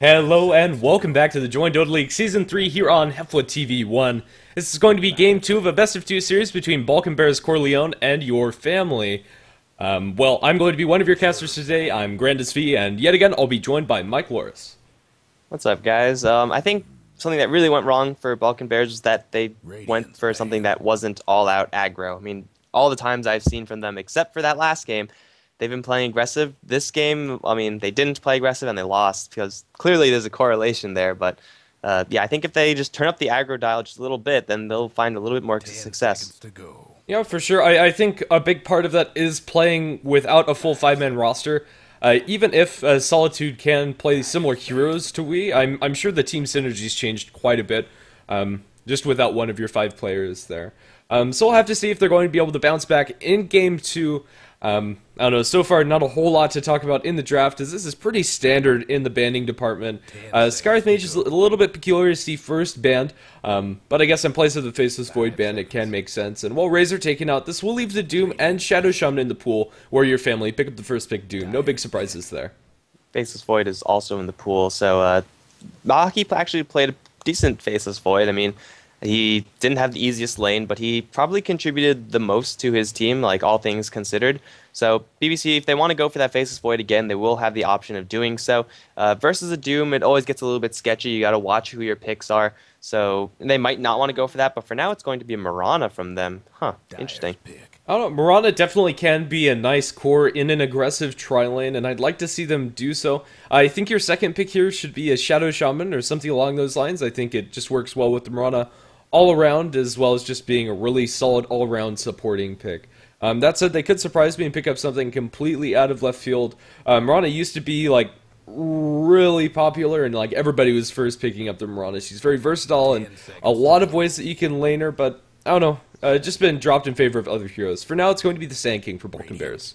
Hello and welcome back to the Join Dota League Season 3 here on HeflaTV 1. This is going to be Game 2 of a best of 2 series between Balkan Bears Corleone and your family. Well, I'm going to be one of your casters today. I'm Grandis V, and yet again, I'll be joined by Mike Loris. What's up, guys? I think something that really went wrong for Balkan Bears was that they went for something that wasn't all-out aggro. I mean, all the times I've seen from them, except for that last game, they've been playing aggressive. This game, I mean, they didn't play aggressive and they lost because clearly there's a correlation there. But yeah, I think if they just turn up the aggro dial just a little bit, then they'll find a little bit more success. Yeah, for sure. I think a big part of that is playing without a full 5-man roster. Even if Solitude can play similar heroes to we, I'm sure the team synergy's changed quite a bit, just without one of your 5 players there. So we'll have to see if they're going to be able to bounce back in Game 2. I don't know, so far not a whole lot to talk about in the draft, as this is pretty standard in the banning department. Scarth Mage is a little bit peculiar to see first banned, but I guess in place of the Faceless Void ban, it can make sense. And while Razor taken out, this will leave the Doom and Shadow Shaman in the pool, where your family pick up the first pick Doom. No big surprises there. Faceless Void is also in the pool, so Mahaki actually played a decent Faceless Void. I mean, he didn't have the easiest lane, but he probably contributed the most to his team, like all things considered. So BBC, if they want to go for that Faceless Void again, they will have the option of doing so. Versus a Doom, it always gets a little bit sketchy. You got to watch who your picks are. So they might not want to go for that, but for now it's going to be Mirana from them. Huh, interesting. I don't know, Mirana definitely can be a nice core in an aggressive tri-lane, and I'd like to see them do so. I think your second pick here should be a Shadow Shaman or something along those lines. I think it just works well with the Mirana all around, as well as just being a really solid all-around supporting pick. That said, they could surprise me and pick up something completely out of left field. Mirana used to be like really popular, and like everybody was first picking up the Mirana. She's very versatile in a lot of ways that you can lane her, but I don't know, just been dropped in favor of other heroes. For now, it's going to be the Sand King for Balkan Bears.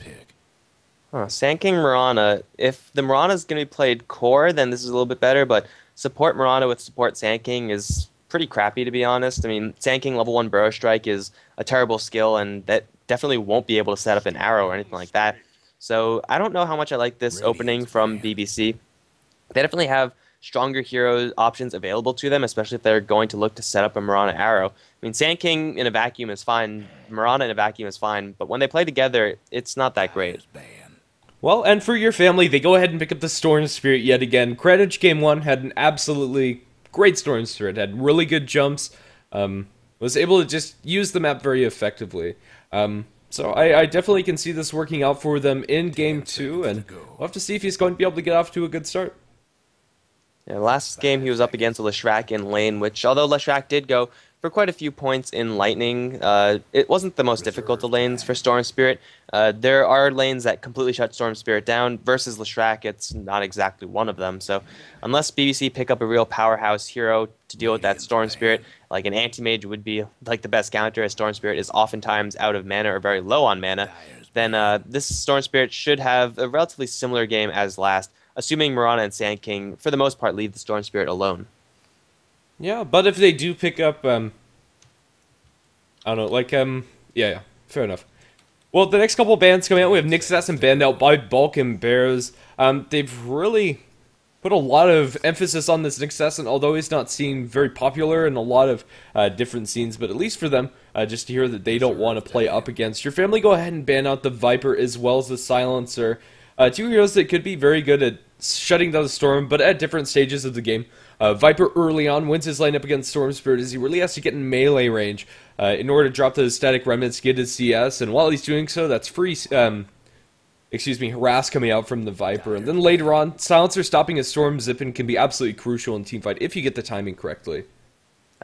Sand King Mirana. If the Mirana is going to be played core, then this is a little bit better, but support Mirana with support Sand King is pretty crappy, to be honest. I mean, Sand King level 1 Burrow Strike is a terrible skill, and that definitely won't be able to set up an arrow or anything like that. So I don't know how much I like this opening from BBC. They definitely have stronger hero options available to them, especially if they're going to look to set up a Mirana arrow. I mean, Sand King in a vacuum is fine, Mirana in a vacuum is fine, but when they play together, it's not that great. Well, and for your family, they go ahead and pick up the Storm Spirit yet again. Credit Game 1 had an absolutely great Storm Spirit, had really good jumps, was able to just use the map very effectively. So I definitely can see this working out for them in Game 2, and we'll have to see if he's going to be able to get off to a good start. Yeah, last game he was up against Leshrac in lane, which, although Leshrac did go for quite a few points in Lightning, it wasn't the most difficult of lanes for Storm Spirit. There are lanes that completely shut Storm Spirit down. Versus Leshrac, it's not exactly one of them. So unless BBC pick up a real powerhouse hero to deal with that Storm Spirit, like an Anti-Mage would be like the best counter, as Storm Spirit is oftentimes out of mana or very low on mana, then this Storm Spirit should have a relatively similar game as last, assuming Mirana and Sand King, for the most part, leave the Storm Spirit alone. Yeah, but if they do pick up, I don't know, like, yeah, fair enough. Well, the next couple of bans coming out, we have Nyx Assassin banned out by Balkan Bears. They've really put a lot of emphasis on this Nyx Assassin, although he's not seen very popular in a lot of different scenes, but at least for them, just to hear that they don't want to play up against your family, go ahead and ban out the Viper as well as the Silencer. 2 heroes that could be very good at shutting down the Storm, but at different stages of the game. Viper early on wins his lane up against Storm Spirit, as he really has to get in melee range in order to drop those static remnants, get his CS, and while he's doing so, that's free, harass coming out from the Viper. And then later on, Silencer stopping a Storm Zippin can be absolutely crucial in teamfight if you get the timing correctly.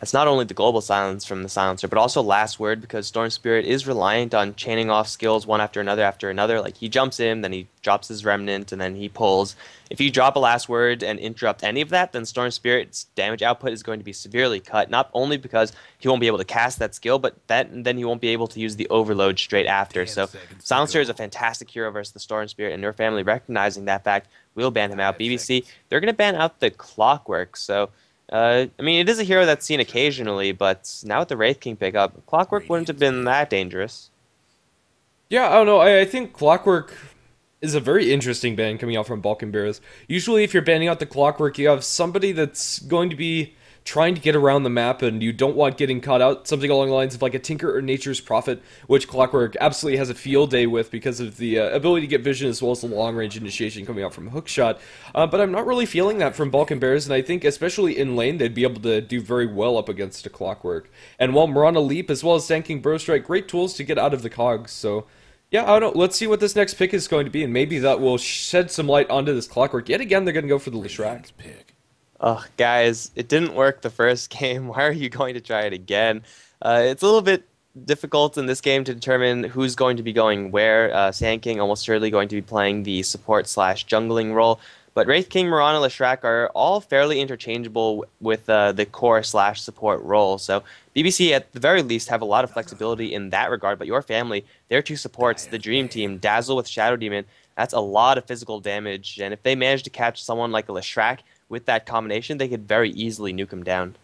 That's not only the global silence from the Silencer, but also Last Word, because Storm Spirit is reliant on chaining off skills one after another. Like, he jumps in, then he drops his Remnant, and then he pulls. If you drop a Last Word and interrupt any of that, then Storm Spirit's damage output is going to be severely cut, not only because he won't be able to cast that skill, but then he won't be able to use the Overload straight after. So Silencer is a fantastic hero versus the Storm Spirit, and your family, recognizing that fact, will ban him out. BBC, they're going to ban out the Clockwork, so I mean, it is a hero that's seen occasionally, but now with the Wraith King pickup, Clockwork wouldn't have been that dangerous. Yeah, I don't know. I think Clockwork is a very interesting ban coming out from Balkan Bears. Usually if you're banning out the Clockwork, you have somebody that's going to be trying to get around the map and you don't want getting caught out, something along the lines of like a Tinker or Nature's Prophet, which Clockwork absolutely has a field day with because of the ability to get vision as well as the long-range initiation coming out from Hookshot. But I'm not really feeling that from Balkan Bears, and I think especially in lane they'd be able to do very well up against a Clockwork. And while Mirana Leap as well as Sand King Bro Strike, great tools to get out of the cogs, so yeah, I don't know. Let's see what this next pick is going to be, and maybe that will shed some light onto this Clockwork. Yet again, they're going to go for the Leshrac. Oh, guys, it didn't work the first game. Why are you going to try it again? It's a little bit difficult in this game to determine who's going to be going where. Sand King almost certainly going to be playing the support slash jungling role. But Wraith King, Mirana, Leshrac are all fairly interchangeable with the core slash support role. So BBC, at the very least, have a lot of flexibility in that regard. But your family, their two supports, the Dream Team, Dazzle with Shadow Demon, that's a lot of physical damage. And if they manage to catch someone like a Leshrac with that combination, they could very easily nuke him down.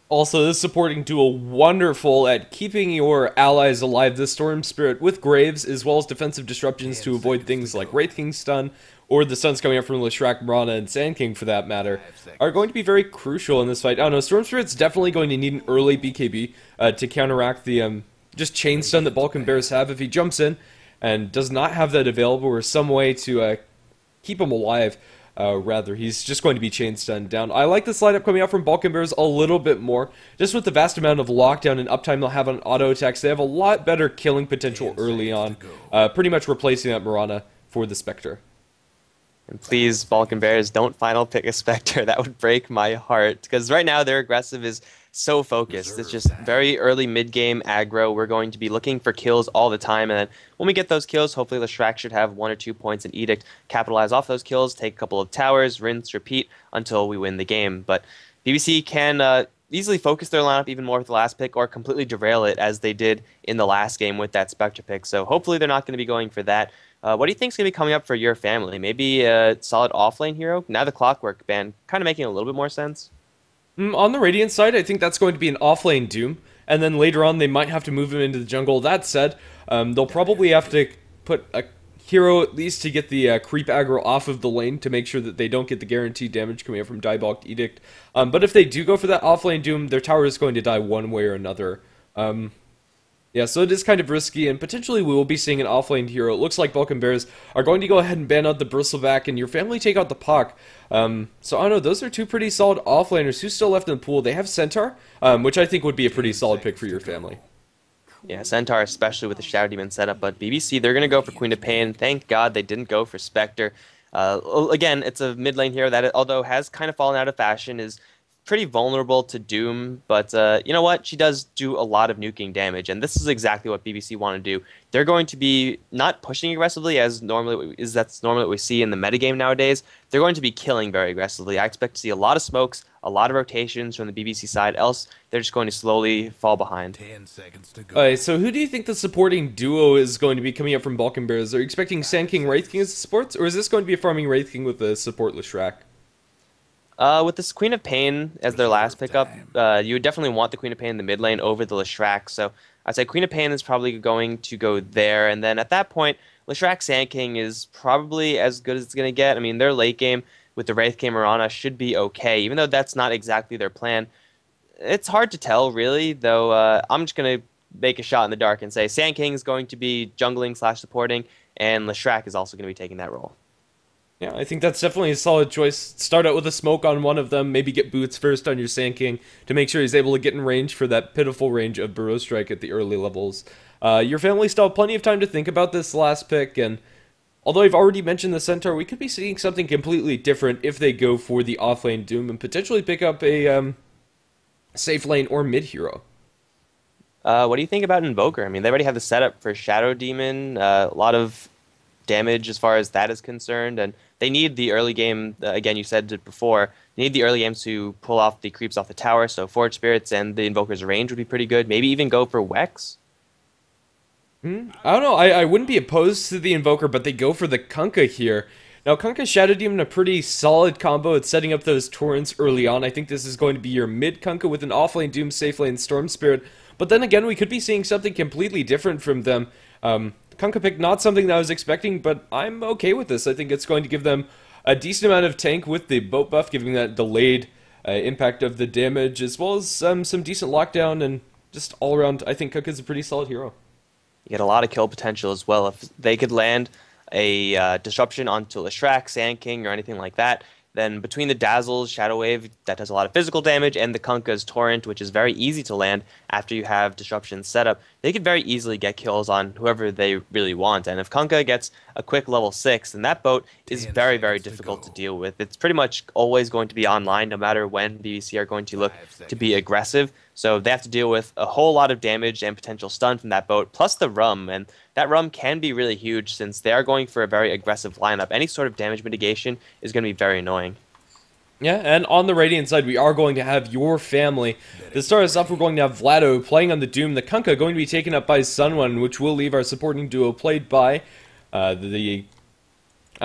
Also, this supporting duo wonderful at keeping your allies alive. The Storm Spirit with Graves, as well as defensive disruptions to avoid things like Wraith King stun, or the stuns coming up from Leshrac, Mirana, and Sand King for that matter, are going to be very crucial in this fight. I don't know, Storm Spirit's definitely going to need an early BKB to counteract the just chain stun that Balkan Bears have. If he jumps in and does not have that available or some way to keep him alive, rather, he's just going to be chain stunned down. I like this lineup coming out from Balkan Bears a little bit more, just with the vast amount of lockdown and uptime they'll have on auto attacks. They have a lot better killing potential early on, pretty much replacing that Mirana for the Spectre. And please, Balkan Bears, don't final pick a Spectre. That would break my heart. Because right now, their aggressive is so focused. It's just very early mid-game aggro. We're going to be looking for kills all the time. And then when we get those kills, hopefully Leshrac should have 1 or 2 points in Edict, capitalize off those kills, take a couple of towers, rinse, repeat, until we win the game. But BBC can easily focus their lineup even more with the last pick or completely derail it as they did in the last game with that Spectre pick. So hopefully they're not going to be going for that. What do you think is going to be coming up for your family? Maybe a solid offlane hero? Now the Clockwork ban kind of making a little bit more sense. On the Radiant side, I think that's going to be an offlane Doom, and then later on they might have to move him into the jungle. That said, they'll probably have to put a hero at least to get the creep aggro off of the lane to make sure that they don't get the guaranteed damage coming up from Diebulked Edict. But if they do go for that offlane Doom, their tower is going to die one way or another. Yeah, so it is kind of risky, and potentially we will be seeing an offlane hero. It looks like Balkan Bears are going to go ahead and ban out the Bristleback, and your family take out the Puck. So I don't know, those are two pretty solid offlaners. Who's still left in the pool? They have Centaur, which I think would be a pretty solid pick for your family. Yeah, Centaur, especially with the Shadow Demon setup, but BBC, they're going to go for Queen of Pain. Thank God they didn't go for Spectre. Again, it's a mid lane hero that, although has kind of fallen out of fashion, is pretty vulnerable to Doom, but you know what? She does do a lot of nuking damage, and this is exactly what BBC want to do. They're going to be not pushing aggressively that's normally what we see in the metagame nowadays. They're going to be killing very aggressively. I expect to see a lot of smokes, a lot of rotations from the BBC side, else they're just going to slowly fall behind. 10 seconds to go. Alright, so who do you think the supporting duo is going to be coming up from Balkan Bears? Are you expecting Sand King, Wraith King as the supports, or is this going to be a farming Wraith King with a support Leshrac? With this Queen of Pain as their last pickup, you would definitely want the Queen of Pain in the mid lane over the Leshrac. So I'd say Queen of Pain is probably going to go there. And then at that point, Leshrac Sand King is probably as good as it's going to get. I mean, their late game with the Wraith King Mirana should be okay, even though that's not exactly their plan. It's hard to tell, really, though I'm just going to make a shot in the dark and say Sand King is going to be jungling slash supporting, and Leshrac is also going to be taking that role. Yeah, I think that's definitely a solid choice. Start out with a smoke on one of them, maybe get boots first on your Sand King to make sure he's able to get in range for that pitiful range of Burrow Strike at the early levels. Your family still have plenty of time to think about this last pick, and although I've already mentioned the Centaur, we could be seeing something completely different if they go for the offlane Doom and potentially pick up a safe lane or mid hero. What do you think about Invoker? I mean, they already have the setup for Shadow Demon, a lot of damage as far as that is concerned, and they need the early game, again, you said it before, they need the early games to pull off the creeps off the tower, so Forge Spirits and the Invoker's range would be pretty good. Maybe even go for Wex? I don't know, I wouldn't be opposed to the Invoker, but they go for the Kunkka here. Now, Kunkka Shadow Demon, a pretty solid combo. It's setting up those torrents early on. I think this is going to be your mid Kunkka with an offlane Doom, safe lane Storm Spirit. But then again, we could be seeing something completely different from them. Kunkka pick, not something that I was expecting, but I'm okay with this. I think it's going to give them a decent amount of tank with the boat buff, giving that delayed impact of the damage, as well as some decent lockdown, and just all around, I think Kunkka's a pretty solid hero. You get a lot of kill potential as well. If they could land a disruption onto Leshrac, Sand King, or anything like that, then between the Dazzles, Shadow Wave, that does a lot of physical damage, and the Kunkka's Torrent, which is very easy to land after you have disruptions set up, they could very easily get kills on whoever they really want. And if Kunkka gets a quick level 6, then that boat is very, very difficult to deal with. It's pretty much always going to be online, no matter when BBC are going to look to be aggressive. So they have to deal with a whole lot of damage and potential stun from that boat, plus the Rum. And that Rum can be really huge since they are going for a very aggressive lineup. Any sort of damage mitigation is going to be very annoying. Yeah, and on the Radiant side, we are going to have your family. To start us off, we're going to have Vlado playing on the Doom. The Kunkka going to be taken up by Sunone, which will leave our supporting duo played by I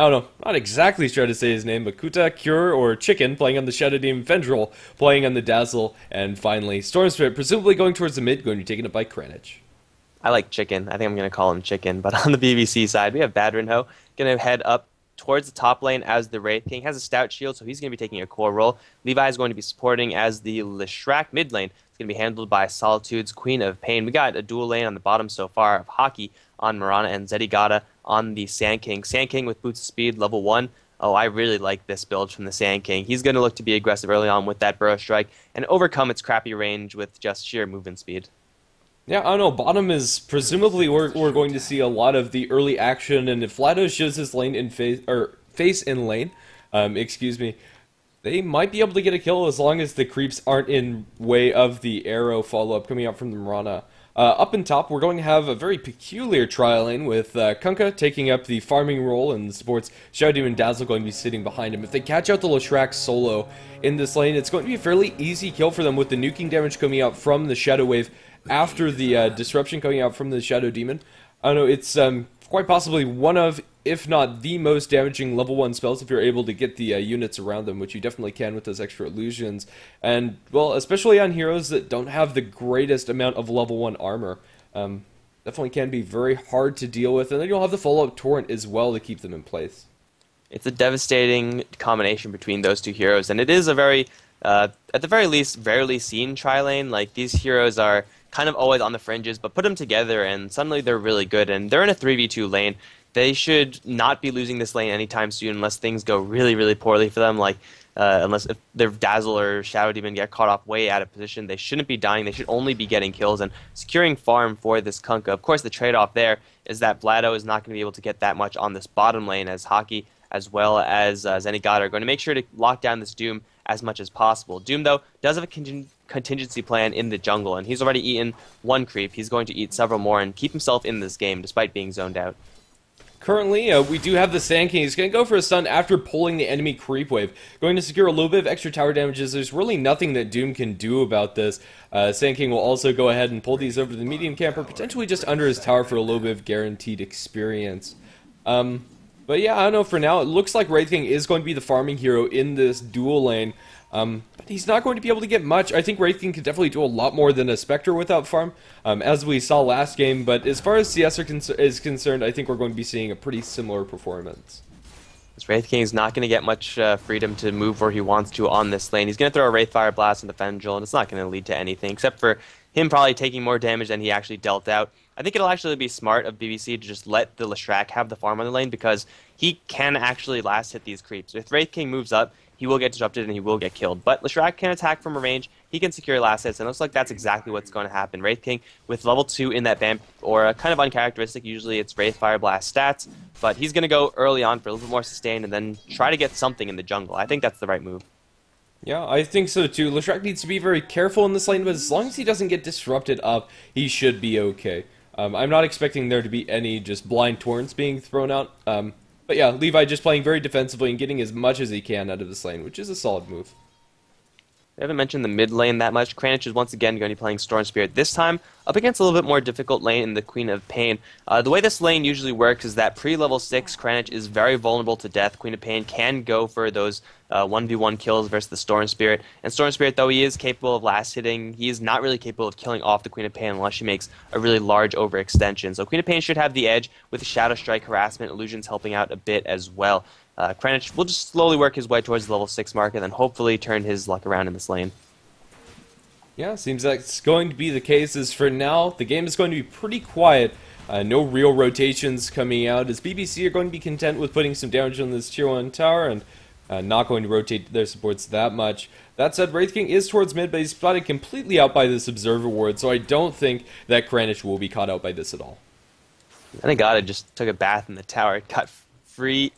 don't know, not exactly sure how to say his name, but Kuta, Cure, or Chicken playing on the Shadow Demon, Fendril playing on the Dazzle, and finally Storm Spirit presumably going towards the mid, going to be taken up by Kranich. I like Chicken. I think I'm going to call him Chicken. But on the BBC side, we have Badrinho going to head up towards the top lane as the Wraith King. Has a stout shield, so he's going to be taking a core role. Levi is going to be supporting as the Leshrac mid lane. It's going to be handled by Solitude's Queen of Pain. We got a dual lane on the bottom so far of Hockey on Mirana and Zedigata on the Sand King. Sand King with Boots of Speed, level 1. Oh, I really like this build from the Sand King. He's going to look to be aggressive early on with that Burrow Strike and overcome its crappy range with just sheer movement speed. Yeah, I don't know, bottom is presumably we're going to see a lot of the early action, and if Vlado shows his lane in face in lane, excuse me, they might be able to get a kill as long as the creeps aren't in way of the arrow follow-up coming out from the Mirana. Up in top, we're going to have a very peculiar trial lane with Kunkka taking up the farming role and the supports Shadow Demon Dazzle going to be sitting behind him. If they catch out the Leshrac solo in this lane, it's going to be a fairly easy kill for them with the nuking damage coming out from the Shadow Wave after the disruption coming out from the Shadow Demon. I don't know, it's quite possibly one of, if not the most damaging level 1 spells if you're able to get the units around them, which you definitely can with those extra illusions. And, well, especially on heroes that don't have the greatest amount of level 1 armor, definitely can be very hard to deal with. And then you'll have the follow-up Torrent as well to keep them in place. It's a devastating combination between those two heroes, and it is a very, at the very least, rarely seen tri-lane. Like, these heroes are kind of always on the fringes, but put them together and suddenly they're really good, and they're in a 3v2 lane. They should not be losing this lane anytime soon unless things go really, really poorly for them, like unless if their Dazzle or Shadow Demon get caught off way out of position. They shouldn't be dying. They should only be getting kills and securing farm for this Kunkka. Of course, the trade-off there is that Vlado is not going to be able to get that much on this bottom lane, as Hockey as well as Zenigata are going to make sure to lock down this Doom as much as possible. Doom, though, does have a contingency plan in the jungle, and he's already eaten one creep. He's going to eat several more and keep himself in this game despite being zoned out. Currently, we do have the Sand King. He's going to go for a stun after pulling the enemy creep wave. Going to secure a little bit of extra tower damages. There's really nothing that Doom can do about this. Sand King will also go ahead and pull these over to the medium camper, potentially just under his tower for a little bit of guaranteed experience. But yeah, I don't know, for now, it looks like Wraith King is going to be the farming hero in this dual lane. But he's not going to be able to get much. I think Wraith King can definitely do a lot more than a Spectre without farm, as we saw last game. But as far as CS is concerned, I think we're going to be seeing a pretty similar performance. This Wraith King is not going to get much freedom to move where he wants to on this lane. He's going to throw a Wraith Fire Blast on the Fendril, and it's not going to lead to anything, except for him probably taking more damage than he actually dealt out. I think it'll actually be smart of BBC to just let the Leshrac have the farm on the lane, because he can actually last hit these creeps. If Wraith King moves up, he will get disrupted and he will get killed. But Leshrac can attack from a range, he can secure last hits, and it looks like that's exactly what's going to happen. Wraith King with level 2 in that Vamp, or kind of uncharacteristic, usually it's Wraith Fire Blast stats, but he's going to go early on for a little bit more sustain and then try to get something in the jungle. I think that's the right move. Yeah, I think so too. Leshrac needs to be very careful in this lane, but as long as he doesn't get disrupted up, he should be okay. I'm not expecting there to be any just blind torrents being thrown out. But yeah, Levi just playing very defensively and getting as much as he can out of this lane, which is a solid move. We haven't mentioned the mid lane that much. Kranich is once again going to be playing Storm Spirit, this time up against a little bit more difficult lane in the Queen of Pain. The way this lane usually works is that pre-level 6, Kranich is very vulnerable to death. Queen of Pain can go for those 1v1 kills versus the Storm Spirit. And Storm Spirit, though he is capable of last hitting, he is not really capable of killing off the Queen of Pain unless she makes a really large overextension. So Queen of Pain should have the edge with Shadow Strike, Harassment, Illusions helping out a bit as well. Kranich will just slowly work his way towards the level 6 mark and then hopefully turn his luck around in this lane. Yeah, seems like it's going to be the case. As for now, the game is going to be pretty quiet. No real rotations coming out, as BBC are going to be content with putting some damage on this tier 1 tower and not going to rotate their supports that much. That said, Wraith King is towards mid, but he's spotted completely out by this Observer Ward, so I don't think that Kranich will be caught out by this at all. Zenigata just took a bath in the tower. Got three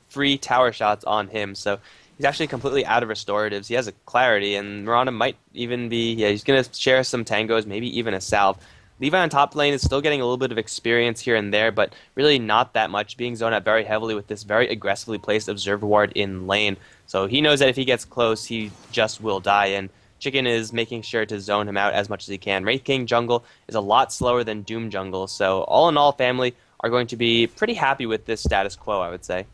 free tower shots on him, so he's actually completely out of restoratives. He has a clarity, and Mirana might even be, he's going to share some tangos, maybe even a salve. Levi on top lane is still getting a little bit of experience here and there, but really not that much, being zoned out very heavily with this very aggressively placed Observer Ward in lane. So he knows that if he gets close, he just will die, and Chicken is making sure to zone him out as much as he can. Wraith King jungle is a lot slower than Doom jungle, so all in all, family are going to be pretty happy with this status quo, I would say.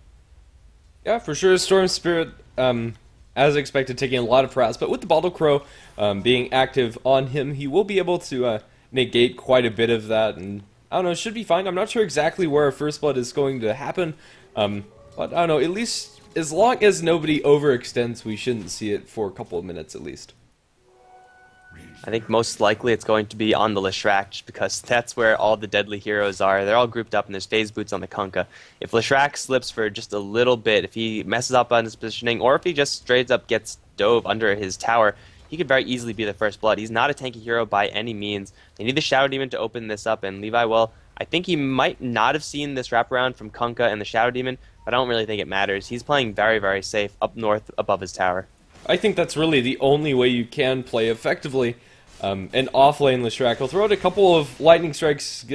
Yeah, for sure, Storm Spirit, as expected, taking a lot of harass, but with the Bottle Crow being active on him, he will be able to negate quite a bit of that, and I don't know, should be fine. I'm not sure exactly where our first blood is going to happen, but I don't know, at least as long as nobody overextends, we shouldn't see it for a couple of minutes at least. I think most likely it's going to be on the Leshrac, just because that's where all the deadly heroes are. They're all grouped up, and there's phase boots on the Kunkka. If Leshrac slips for just a little bit, if he messes up on his positioning, or if he just straight up gets dove under his tower, he could very easily be the first blood. He's not a tanky hero by any means. They need the Shadow Demon to open this up, and Levi, well, I think he might not have seen this wraparound from Kunkka and the Shadow Demon, but I don't really think it matters. He's playing very, very safe up north above his tower. I think that's really the only way you can play effectively. And off-lane Leshrac will throw out a couple of lightning strikes,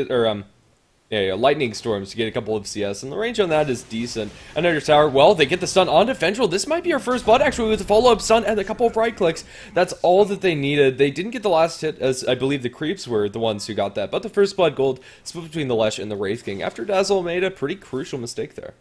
lightning storms to get a couple of CS, and the range on that is decent. Another tower, well, they get the stun onto Vengeful. This might be our first blood, actually, with a follow-up stun and a couple of right clicks. That's all that they needed. They didn't get the last hit, as I believe the creeps were the ones who got that, but the first blood gold split between the Lesh and the Wraith King, after Dazzle made a pretty crucial mistake there.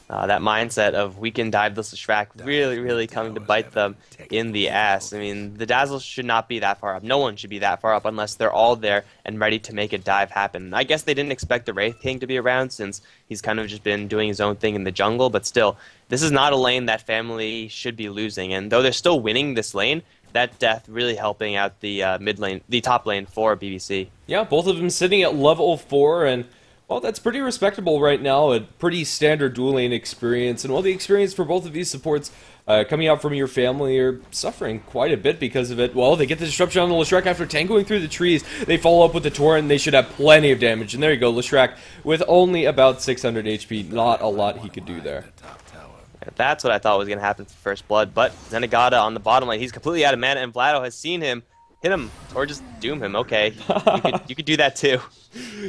That mindset of we can dive this Leshrac really coming to bite them in the ass. I mean, the Dazzle should not be that far up. No one should be that far up unless they're all there and ready to make a dive happen. I guess they didn't expect the Wraith King to be around since he's kind of just been doing his own thing in the jungle, but still, this is not a lane that family should be losing. And though they're still winning this lane, that death really helping out the mid lane, the top lane for BBC. Yeah, both of them sitting at level 4, and well, that's pretty respectable right now, a pretty standard dual lane experience, and while the experience for both of these supports coming out from your family are suffering quite a bit because of it, well, they get the disruption on the Leshrac after tangoing through the trees, they follow up with the Torrent, and they should have plenty of damage, and there you go, Leshrac with only about 600 HP, not a lot he could do there. That's what I thought was going to happen for First Blood, but Zenigata on the bottom lane, he's completely out of mana, and Vlado has seen him hit him, or just doom him. Okay, you could do that too.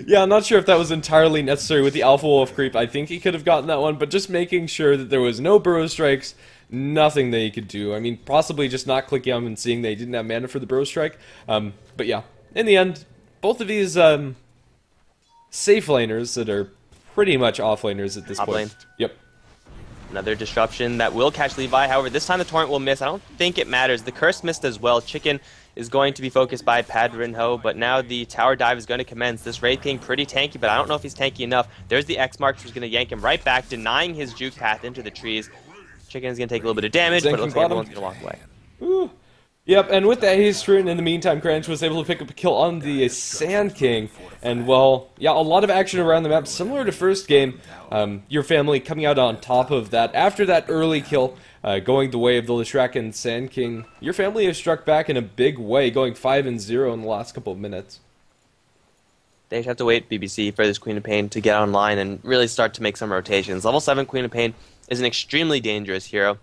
Yeah, I'm not sure if that was entirely necessary with the Alpha Wolf creep. I think he could have gotten that one, but just making sure that there was no burrow strikes, nothing that he could do. I mean, possibly just not clicking on him and seeing they didn't have mana for the burrow strike. But yeah, in the end, both of these safe laners that are pretty much off laners at this point. Lane. Yep. Another disruption that will catch Levi. However, this time the Torrent will miss. I don't think it matters. The Curse missed as well. Chicken is going to be focused by Padrinho, but now the tower dive is going to commence. This Wraith King pretty tanky, but I don't know if he's tanky enough. There's the X mark, who's going to yank him right back, denying his juke path into the trees. Chicken is going to take a little bit of damage, but it looks like everyone's going to walk away. Ooh. Yep, and with that haste rune, in the meantime, Kranich was able to pick up a kill on the Sand King, and well, yeah, a lot of action around the map, similar to first game. Your family coming out on top of that. After that early kill, going the way of the Leshrac and Sand King, your family has struck back in a big way, going 5-0 in the last couple of minutes. They just have to wait, BBC, for this Queen of Pain to get online and really start to make some rotations. Level 7 Queen of Pain is an extremely dangerous hero.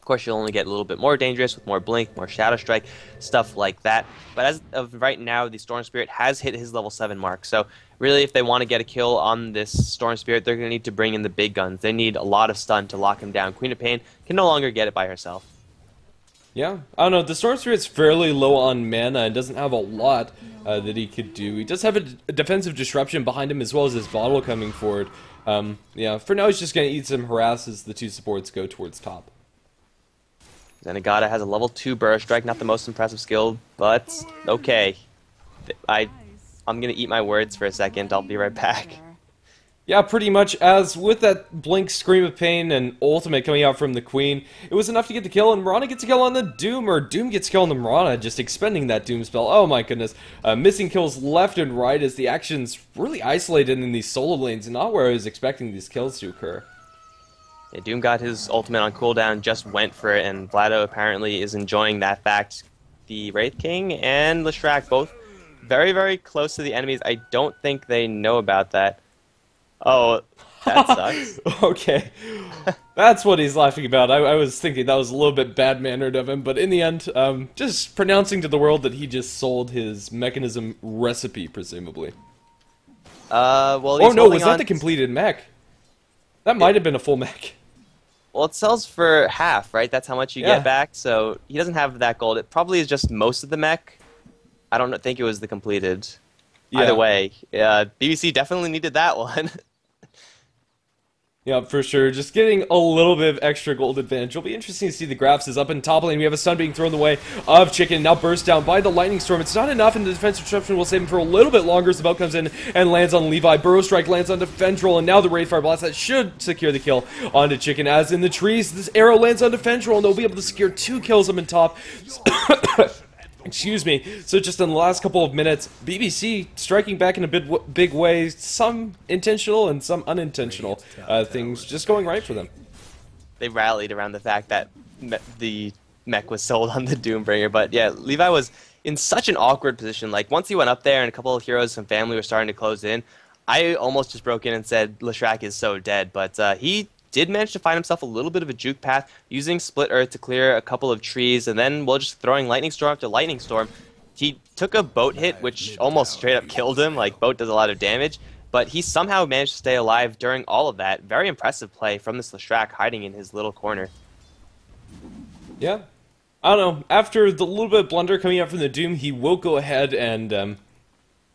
Of course, you'll only get a little bit more dangerous with more Blink, more Shadow Strike, stuff like that. But as of right now, the Storm Spirit has hit his level 7 mark. So really, if they want to get a kill on this Storm Spirit, they're going to need to bring in the big guns. They need a lot of stun to lock him down. Queen of Pain can no longer get it by herself. Yeah, I don't know, the Storm Spirit's fairly low on mana and doesn't have a lot that he could do. He does have a defensive disruption behind him as well as his bottle coming forward. Yeah, for now he's just going to eat some harass as the two supports go towards top. Zenigata has a level 2 Burst Strike, not the most impressive skill, but okay. I'm going to eat my words for a second, I'll be right back. Yeah, pretty much, as with that Blink Scream of Pain and ultimate coming out from the Queen, it was enough to get the kill, and Mirana gets a kill on the Doom, or Doom gets a kill on the Mirana, just expending that Doom spell. Oh my goodness. Missing kills left and right as the action's really isolated in these solo lanes, and not where I was expecting these kills to occur. Yeah, Doom got his ultimate on cooldown, just went for it, and Vlado apparently is enjoying that fact. The Wraith King and Leshrac both very, very close to the enemies. I don't think they know about that. Oh, that sucks. Okay. That's what he's laughing about. I was thinking that was a little bit bad-mannered of him, but in the end, just pronouncing to the world that he just sold his mechanism recipe, presumably. Well, oh no, was that the completed mech? That might have been a full mech. Well, it sells for half, right? That's how much you get back, so he doesn't have that gold. It probably is just most of the mech. I don't think it was the completed. Yeah. Either way, BBC definitely needed that one. Yeah, for sure. Just getting a little bit of extra gold advantage. It'll be interesting to see the graphs is up in top lane. We have a stun being thrown the way of Chicken, now burst down by the Lightning Storm. It's not enough, and the defensive disruption will save him for a little bit longer as the belt comes in and lands on Levi. Burrow Strike lands onto Fendrel, and now the Wraithfire Blast that should secure the kill onto Chicken. As in the trees, this arrow lands onto Fendrel, and they'll be able to secure 2 kills up in top. Excuse me. So just in the last couple of minutes, BBC striking back in a big way, some intentional and some unintentional things just going right for them. They rallied around the fact that the mech was sold on the Doombringer, but yeah, Levi was in such an awkward position. Like, once he went up there and a couple of heroes and family were starting to close in, I almost just broke in and said, Leshrac is so dead, but he did manage to find himself a little bit of a juke path, using Split Earth to clear a couple of trees, and then, well, just throwing Lightning Storm after Lightning Storm. He took a boat hit, which almost straight up killed him. Like, boat does a lot of damage, but he somehow managed to stay alive during all of that. Very impressive play from this Leshrac hiding in his little corner. Yeah. I don't know. After the little bit of blunder coming out from the Doom, he will go ahead and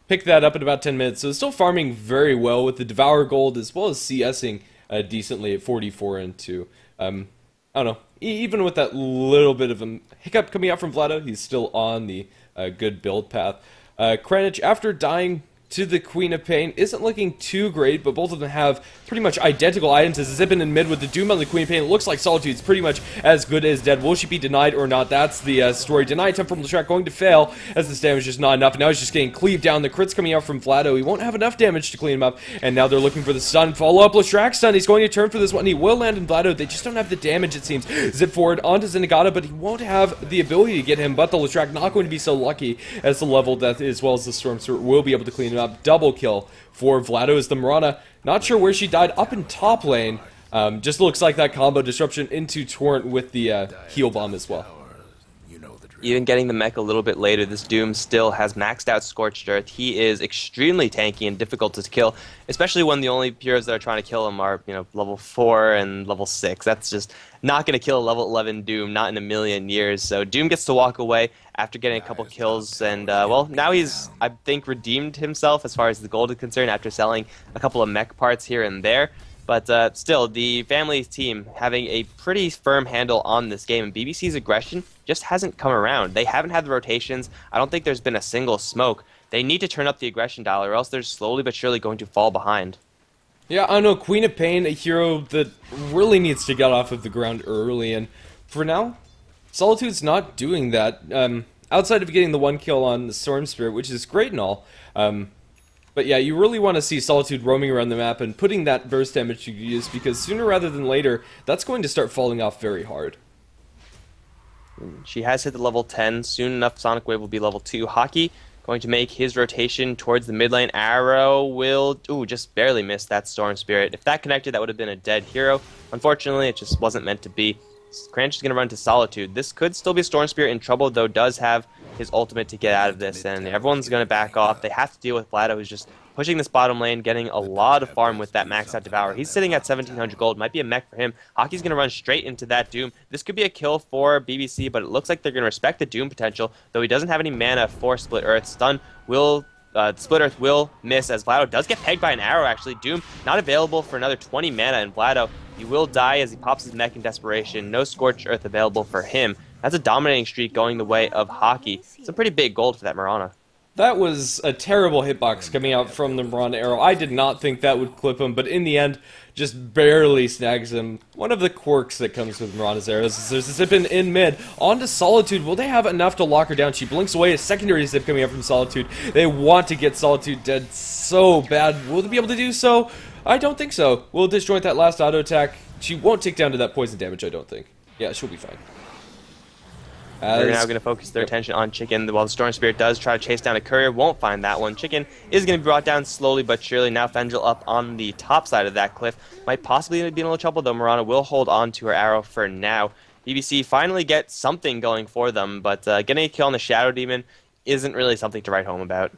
pick that up in about 10 minutes. So still farming very well with the Devour Gold as well as CSing decently at 44 and 2. I don't know. Even with that little bit of a hiccup coming out from Vlado, he's still on the good build path. Kranich, after dying to the Queen of Pain, isn't looking too great, but both of them have pretty much identical items. As Zippin in mid with the Doom on the Queen of Pain, it looks like Solitude's pretty much as good as dead. Will she be denied or not? That's the story. Denied attempt from Leshrac going to fail, as this damage is not enough. And now he's just getting cleaved down. The crit's coming out from Vlado. He won't have enough damage to clean him up, and now they're looking for the stun. Follow up Leshrac stun. He's going to turn for this one. He will land in Vlado. They just don't have the damage, it seems. Zip forward onto Zenigata, but he won't have the ability to get him. But the Leshrac not going to be so lucky, as the level death as well as the Storm Spirit will be able to clean him up. Double kill for Vlado as the Mirana, not sure where she died, up in top lane. Just looks like that combo disruption into Torrent with the heal bomb as well. Even getting the mech a little bit later, this Doom still has maxed out Scorched Earth. He is extremely tanky and difficult to kill, especially when the only heroes that are trying to kill him are, you know, level 4 and level 6. That's just not going to kill a level 11 Doom, not in a million years. So Doom gets to walk away after getting a couple kills, and, well, now he's, I think, redeemed himself as far as the gold is concerned after selling a couple of mech parts here and there. But still, the family team having a pretty firm handle on this game, and BBC's aggression just hasn't come around. They haven't had the rotations. I don't think there's been a single smoke. They need to turn up the aggression dial, or else they're slowly but surely going to fall behind. Yeah, I know, Queen of Pain, a hero that really needs to get off of the ground early, and for now, Solitude's not doing that. Outside of getting the 1 kill on the Storm Spirit, which is great and all, but yeah, you really want to see Solitude roaming around the map and putting that burst damage to use, because sooner rather than later, that's going to start falling off very hard. She has hit the level 10. Soon enough, Sonic Wave will be level 2. Hockey going to make his rotation towards the mid lane. Arrow will, just barely miss that Storm Spirit. If that connected, that would have been a dead hero. Unfortunately, it just wasn't meant to be. Kranich is going to run to Solitude. This could still be Storm Spirit in trouble, though does have his ultimate to get out of this, and everyone's going to back off. They have to deal with Vlado, who's just pushing this bottom lane, getting a lot of farm with that maxed out Devour. He's sitting at 1,700 gold. Might be a mech for him. Hockey's going to run straight into that Doom. This could be a kill for BBC, but it looks like they're going to respect the Doom potential, though he doesn't have any mana for Split Earth. Stun will... Split Earth will miss as Vlado does get pegged by an arrow, actually. Doom not available for another 20 mana, and Vlado, he will die as he pops his mech in desperation. No Scorched Earth available for him. That's a dominating streak going the way of Hockey. Some pretty big gold for that Mirana. That was a terrible hitbox coming out from the Mirana arrow. I did not think that would clip him, but in the end, just barely snags him. One of the quirks that comes with Mirana's arrows is there's a zip in mid. On to Solitude. Will they have enough to lock her down? She blinks away. A secondary zip coming out from Solitude. They want to get Solitude dead so bad. Will they be able to do so? I don't think so. We'll disjoint that last auto attack. She won't take down to that poison damage, I don't think. Yeah, she'll be fine. They're now going to focus their attention on Chicken, while the Storm Spirit does try to chase down a courier, won't find that one. Chicken is going to be brought down slowly but surely. Now Fendril up on the top side of that cliff. Might possibly be in a little trouble, though Mirana will hold on to her arrow for now. BBC finally get something going for them, but getting a kill on the Shadow Demon isn't really something to write home about.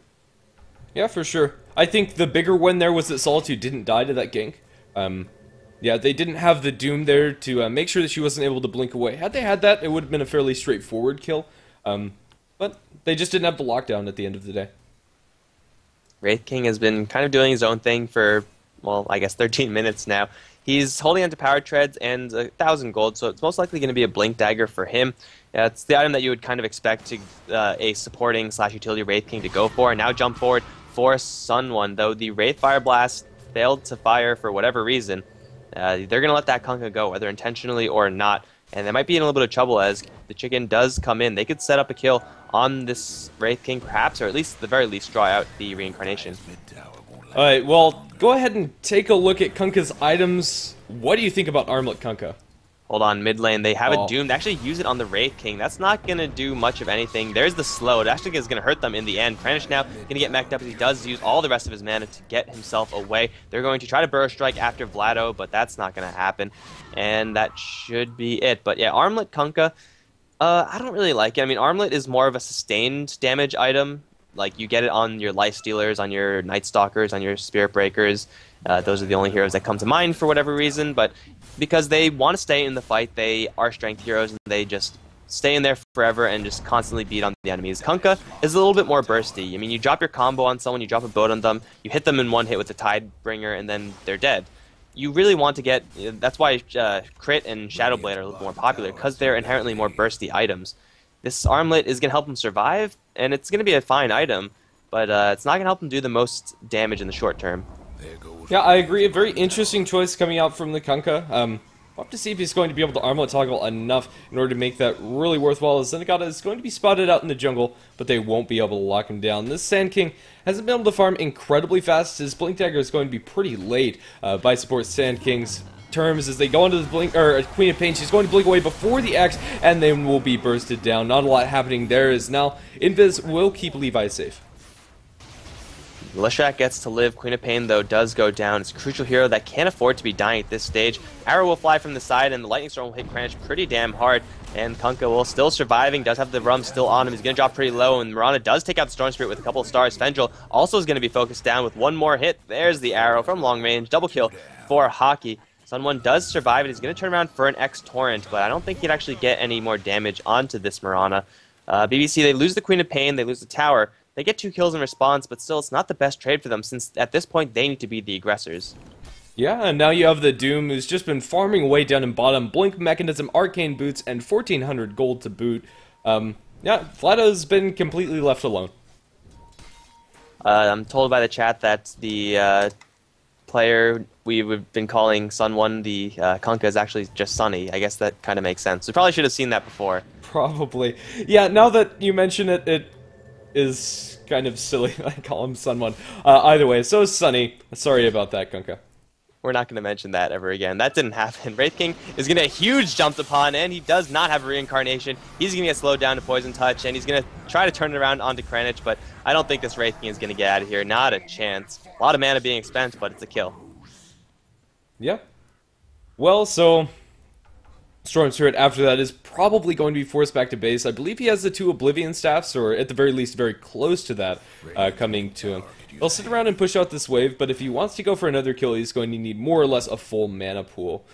Yeah, for sure. I think the bigger win there was that Solitude didn't die to that gank. Yeah, they didn't have the Doom there to make sure that she wasn't able to blink away. Had they had that, it would have been a fairly straightforward kill. But they just didn't have the lockdown at the end of the day. Wraith King has been kind of doing his own thing for, well, I guess 13 minutes now. He's holding onto Power Treads and 1,000 gold, so it's most likely going to be a Blink Dagger for him. It's the item that you would kind of expect to, a supporting / utility Wraith King to go for. And now jump forward for Sun One, though the Wraith Fire Blast failed to fire for whatever reason. They're going to let that Kunkka go, whether intentionally or not. And they might be in a little bit of trouble as the Chicken does come in. They could set up a kill on this Wraith King, perhaps, or at least, at the very least, draw out the Reincarnation. Alright, well, go ahead and take a look at Kunkka's items. What do you think about Armlet Kunkka? Hold on, mid lane. They have it doomed. They actually use it on the Wraith King. That's not going to do much of anything. There's the slow. It actually is going to hurt them in the end. Kranich now going to get mech'd up as he does use all the rest of his mana to get himself away. They're going to try to Burrow Strike after Vlado, but that's not going to happen. And that should be it. But yeah, Armlet Kunkka, I don't really like it. I mean, Armlet is more of a sustained damage item. Like, you get it on your Life Stealers, on your Night Stalkers, on your Spirit Breakers. Those are the only heroes that come to mind for whatever reason, but because they want to stay in the fight, they are strength heroes, and they just stay in there forever and just constantly beat on the enemies. Kunkka is a little bit more bursty. I mean, you drop your combo on someone, you drop a boat on them, you hit them in one hit with the Tidebringer, and then they're dead. You really want to get... That's why Crit and Shadowblade are a little more popular, because they're inherently more bursty items. This Armlet is going to help them survive, and it's going to be a fine item, but it's not going to help them do the most damage in the short term. Yeah, I agree. A very interesting choice coming out from the Kunkka. We'll have to see if he's going to be able to Armlet toggle enough in order to make that really worthwhile. As Zenigata is going to be spotted out in the jungle, but they won't be able to lock him down. This Sand King hasn't been able to farm incredibly fast. His Blink Dagger is going to be pretty late by support Sand King's terms as they go into the Blink, or Queen of Pain. She's going to blink away before the X, and then will be bursted down. Not a lot happening there, as now Invis will keep Levi safe. Leshak gets to live. Queen of Pain, though, does go down. It's a crucial hero that can't afford to be dying at this stage. Arrow will fly from the side, and the Lightning Storm will hit Kranich pretty damn hard. And Kunkka will still surviving, does have the Rum still on him. He's going to drop pretty low, and Mirana does take out the Storm Spirit with a couple of stars. Fendril also is going to be focused down with one more hit. There's the arrow from long range. Double kill for Hockey. Sun One does survive it. He's going to turn around for an X Torrent, but I don't think he'd actually get any more damage onto this Mirana. BBC, they lose the Queen of Pain, they lose the tower. They get 2 kills in response, but still, it's not the best trade for them, since at this point, they need to be the aggressors. Yeah, and now you have the Doom, who's just been farming away down in bottom. Blink Mechanism, Arcane Boots, and 1,400 gold to boot. Yeah, Vlado's been completely left alone. I'm told by the chat that the player we've been calling Sun One, the Kunkka, is actually just Sunny. I guess that kind of makes sense. We probably should have seen that before. Probably. Yeah, now that you mention it, it is kind of silly. I call him Sun One. Either way, so is Sunny. Sorry about that, Kunkka. We're not going to mention that ever again. That didn't happen. Wraith King is going to get huge jumped upon, and he does not have a reincarnation. He's going to get slowed down to Poison Touch, and he's going to try to turn it around onto Kranich, but I don't think this Wraith King is going to get out of here. Not a chance. A lot of mana being spent, but it's a kill. Yeah. Well, so Storm Spirit after that is probably going to be forced back to base. I believe he has the 2 Oblivion Staffs, or at the very least very close to that, coming to him. He'll sit around and push out this wave, but if he wants to go for another kill, he's going to need more or less a full mana pool.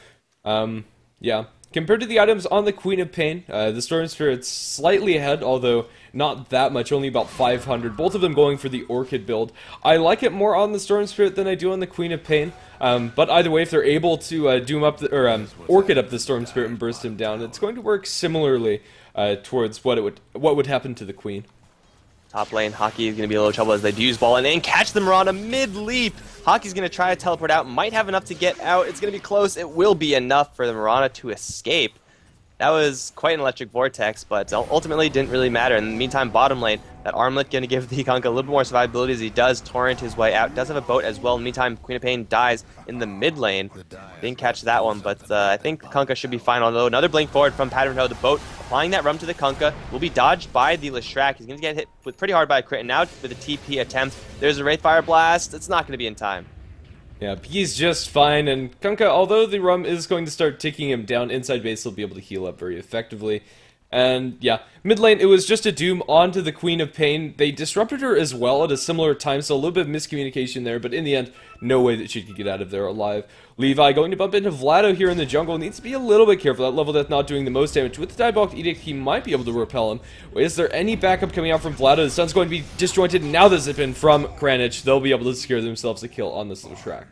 Yeah. Compared to the items on the Queen of Pain, the Storm Spirit's slightly ahead, although not that much, only about 500. Both of them going for the Orchid build. I like it more on the Storm Spirit than I do on the Queen of Pain, but either way, if they're able to Doom up, Orchid up the Storm Spirit and burst him down, it's going to work similarly towards what would happen to the Queen. Top lane, Hockey is going to be a little trouble as they use ball and catch the Mirana mid-leap. Hockey's going to try to teleport out, might have enough to get out. It's going to be close. It will be enough for the Mirana to escape. That was quite an electric vortex, but ultimately didn't really matter. In the meantime, bottom lane, that armlet going to give the Kunkka a little bit more survivability as he does torrent his way out. Does have a boat as well. In the meantime, Queen of Pain dies in the mid lane. Didn't catch that one, but I think Kunkka should be fine. Although another blink forward from Patternho, the boat applying that rum to the Kunkka will be dodged by the Leshrac. He's going to get hit with pretty hard by a crit. And now with a TP attempt, there's a Wraithfire Blast. It's not going to be in time. Yeah, he's just fine, and Kunkka, although the rum is going to start ticking him down inside base, he'll be able to heal up very effectively. And yeah, mid lane, it was just a Doom onto the Queen of Pain. They disrupted her as well at a similar time, so a little bit of miscommunication there, but in the end, no way that she could get out of there alive. Levi going to bump into Vlado here in the jungle, needs to be a little bit careful. That level death not doing the most damage. With the Diabolic Edict, he might be able to repel him. Is there any backup coming out from Vlado? The stun's going to be disjointed, and now the zip-in from Kranich. They'll be able to secure themselves a kill on this little Shrek.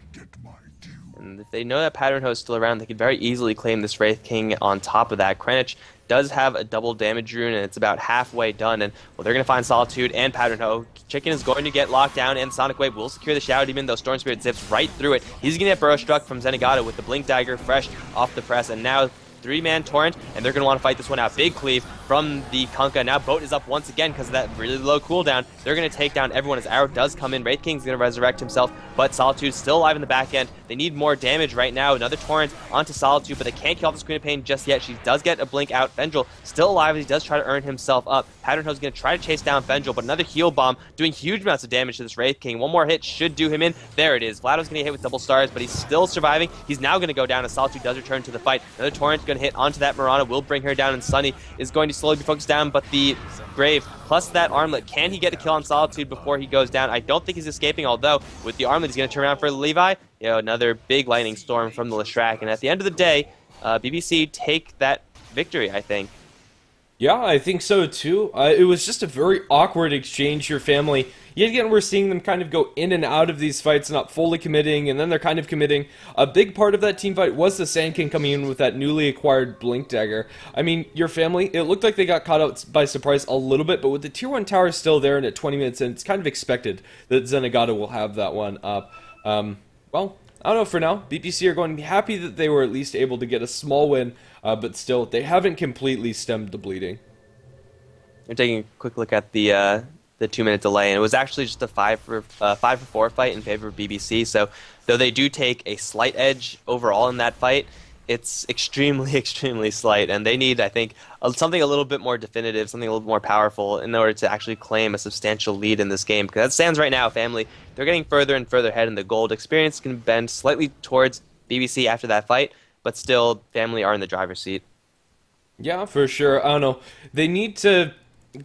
And if they know that Patternho is still around, they could very easily claim this Wraith King on top of that. Kranich does have a double damage rune, and it's about halfway done. And well, they're going to find Solitude and Patternho. Chicken is going to get locked down, and Sonic Wave will secure the Shadow Demon, though Storm Spirit zips right through it. He's going to get Burrow Struck from Zenigata with the Blink Dagger fresh off the press, and now 3-man Torrent, and they're going to want to fight this one out. Big cleave from the Kunkka. Now Boat is up once again because of that really low cooldown. They're going to take down everyone as Arrow does come in. Wraith King's going to resurrect himself, but Solitude's still alive in the back end. They need more damage right now. Another Torrent onto Solitude, but they can't kill off the Queen of Pain just yet. She does get a blink out. Vendril still alive as he does try to earn himself up. Patternho's going to try to chase down Vendril, but another heal bomb doing huge amounts of damage to this Wraith King. One more hit should do him in. There it is. Vlado's going to get hit with double stars, but he's still surviving. He's now going to go down as Solitude does return to the fight. Another Torrent going to hit onto that Mirana, will bring her down, and Sunny is going to slowly be focused down, but the Grave plus that armlet, can he get a kill on Solitude before he goes down? I don't think he's escaping, although with the armlet he's going to turn around for Levi. You know, another big lightning storm from the Leshrac, and at the end of the day, BBC take that victory, I think. Yeah, I think so too. It was just a very awkward exchange, your family. Yet again, we're seeing them kind of go in and out of these fights, not fully committing, and then they're kind of committing. A big part of that team fight was the Sand King coming in with that newly acquired Blink Dagger. I mean, your family, it looked like they got caught out by surprise a little bit, but with the Tier 1 tower still there and at 20 minutes in, it's kind of expected that Zenigata will have that one up. Well, I don't know, for now, BBC are going to be happy that they were at least able to get a small win, but still, they haven't completely stemmed the bleeding. We're taking a quick look at the 2-minute delay, and it was actually just a 5-for-4 fight in favor of BBC. So, though they do take a slight edge overall in that fight, it's extremely, extremely slight, and they need, I think, something a little bit more definitive, something a little bit more powerful in order to actually claim a substantial lead in this game. Because as it stands right now, family, they're getting further and further ahead, and the gold experience can bend slightly towards BBC after that fight, but still, family are in the driver's seat. Yeah, for sure. I don't know. They need to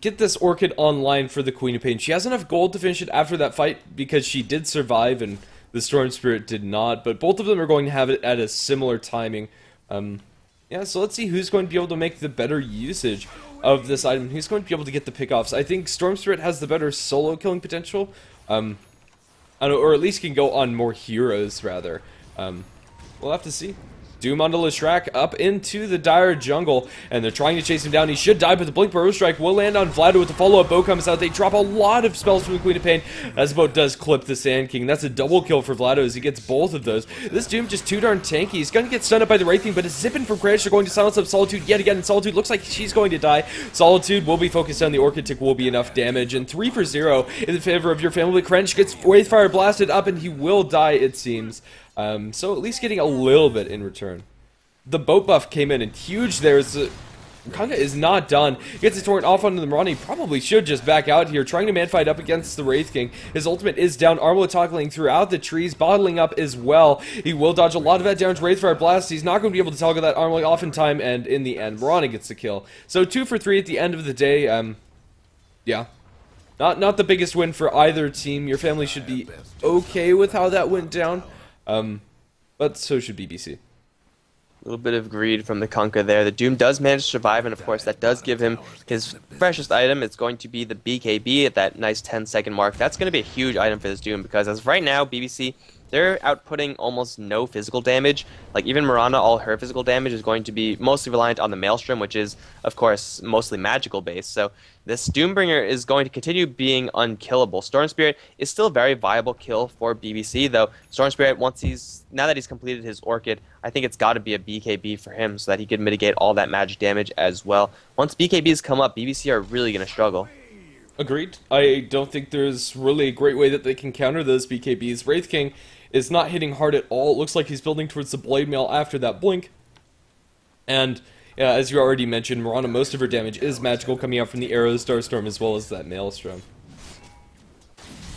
get this Orchid online for the Queen of Pain. She has enough gold to finish it after that fight because she did survive and the Storm Spirit did not, but both of them are going to have it at a similar timing. Yeah, so let's see who's going to be able to make the better usage of this item. Who's going to be able to get the pickoffs? I think Storm Spirit has the better solo killing potential. I don't know, or at least can go on more heroes, rather. We'll have to see. Doom onto Leshrac up into the dire jungle, and they're trying to chase him down. He should die, but the Blink Burrow Strike will land on Vlado with the follow-up. Bow comes out. They drop a lot of spells from the Queen of Pain, as Bow does clip the Sand King. That's a double kill for Vlado as he gets both of those. This Doom just too darn tanky. He's going to get stunned up by the Wraith King, but a zip-in from Kranich are going to silence up Solitude yet again, and Solitude looks like she's going to die. Solitude will be focused on the Orchid Tick, will be enough damage, and 3 for 0 in favor of your family. Kranich gets Wraithfire blasted up, and he will die, it seems. So at least getting a little bit in return. The boat buff came in and huge there. Kanga is not done. Gets his torrent off onto the Mirani. Probably should just back out here. Trying to man-fight up against the Wraith King. His ultimate is down. Armlet toggling throughout the trees. Bottling up as well. He will dodge a lot of that damage. Wraithfire Blast. He's not going to be able to toggle that Armlet off in time. And in the end, Mirani gets the kill. So 2 for 3 at the end of the day. Yeah. Not the biggest win for either team. Your family should be okay with how that went down. But so should BBC. A little bit of greed from the Kunkka there. The Doom does manage to survive, and of course that does give him his freshest item. It's going to be the BKB at that nice 10-second mark. That's going to be a huge item for this Doom, because as of right now, BBC, they're outputting almost no physical damage. Like, even Mirana, all her physical damage is going to be mostly reliant on the Maelstrom, which is, of course, mostly magical based. So this Doombringer is going to continue being unkillable. Storm Spirit is still a very viable kill for BBC, though Storm Spirit, now that he's completed his Orchid, I think it's got to be a BKB for him so that he can mitigate all that magic damage as well. Once BKBs come up, BBC are really going to struggle. Agreed. I don't think there's really a great way that they can counter those BKBs. Wraith King is not hitting hard at all. It looks like he's building towards the Blade Mail after that blink. And as you already mentioned, Mirana, most of her damage is magical, coming out from the arrows, Starstorm, as well as that Maelstrom.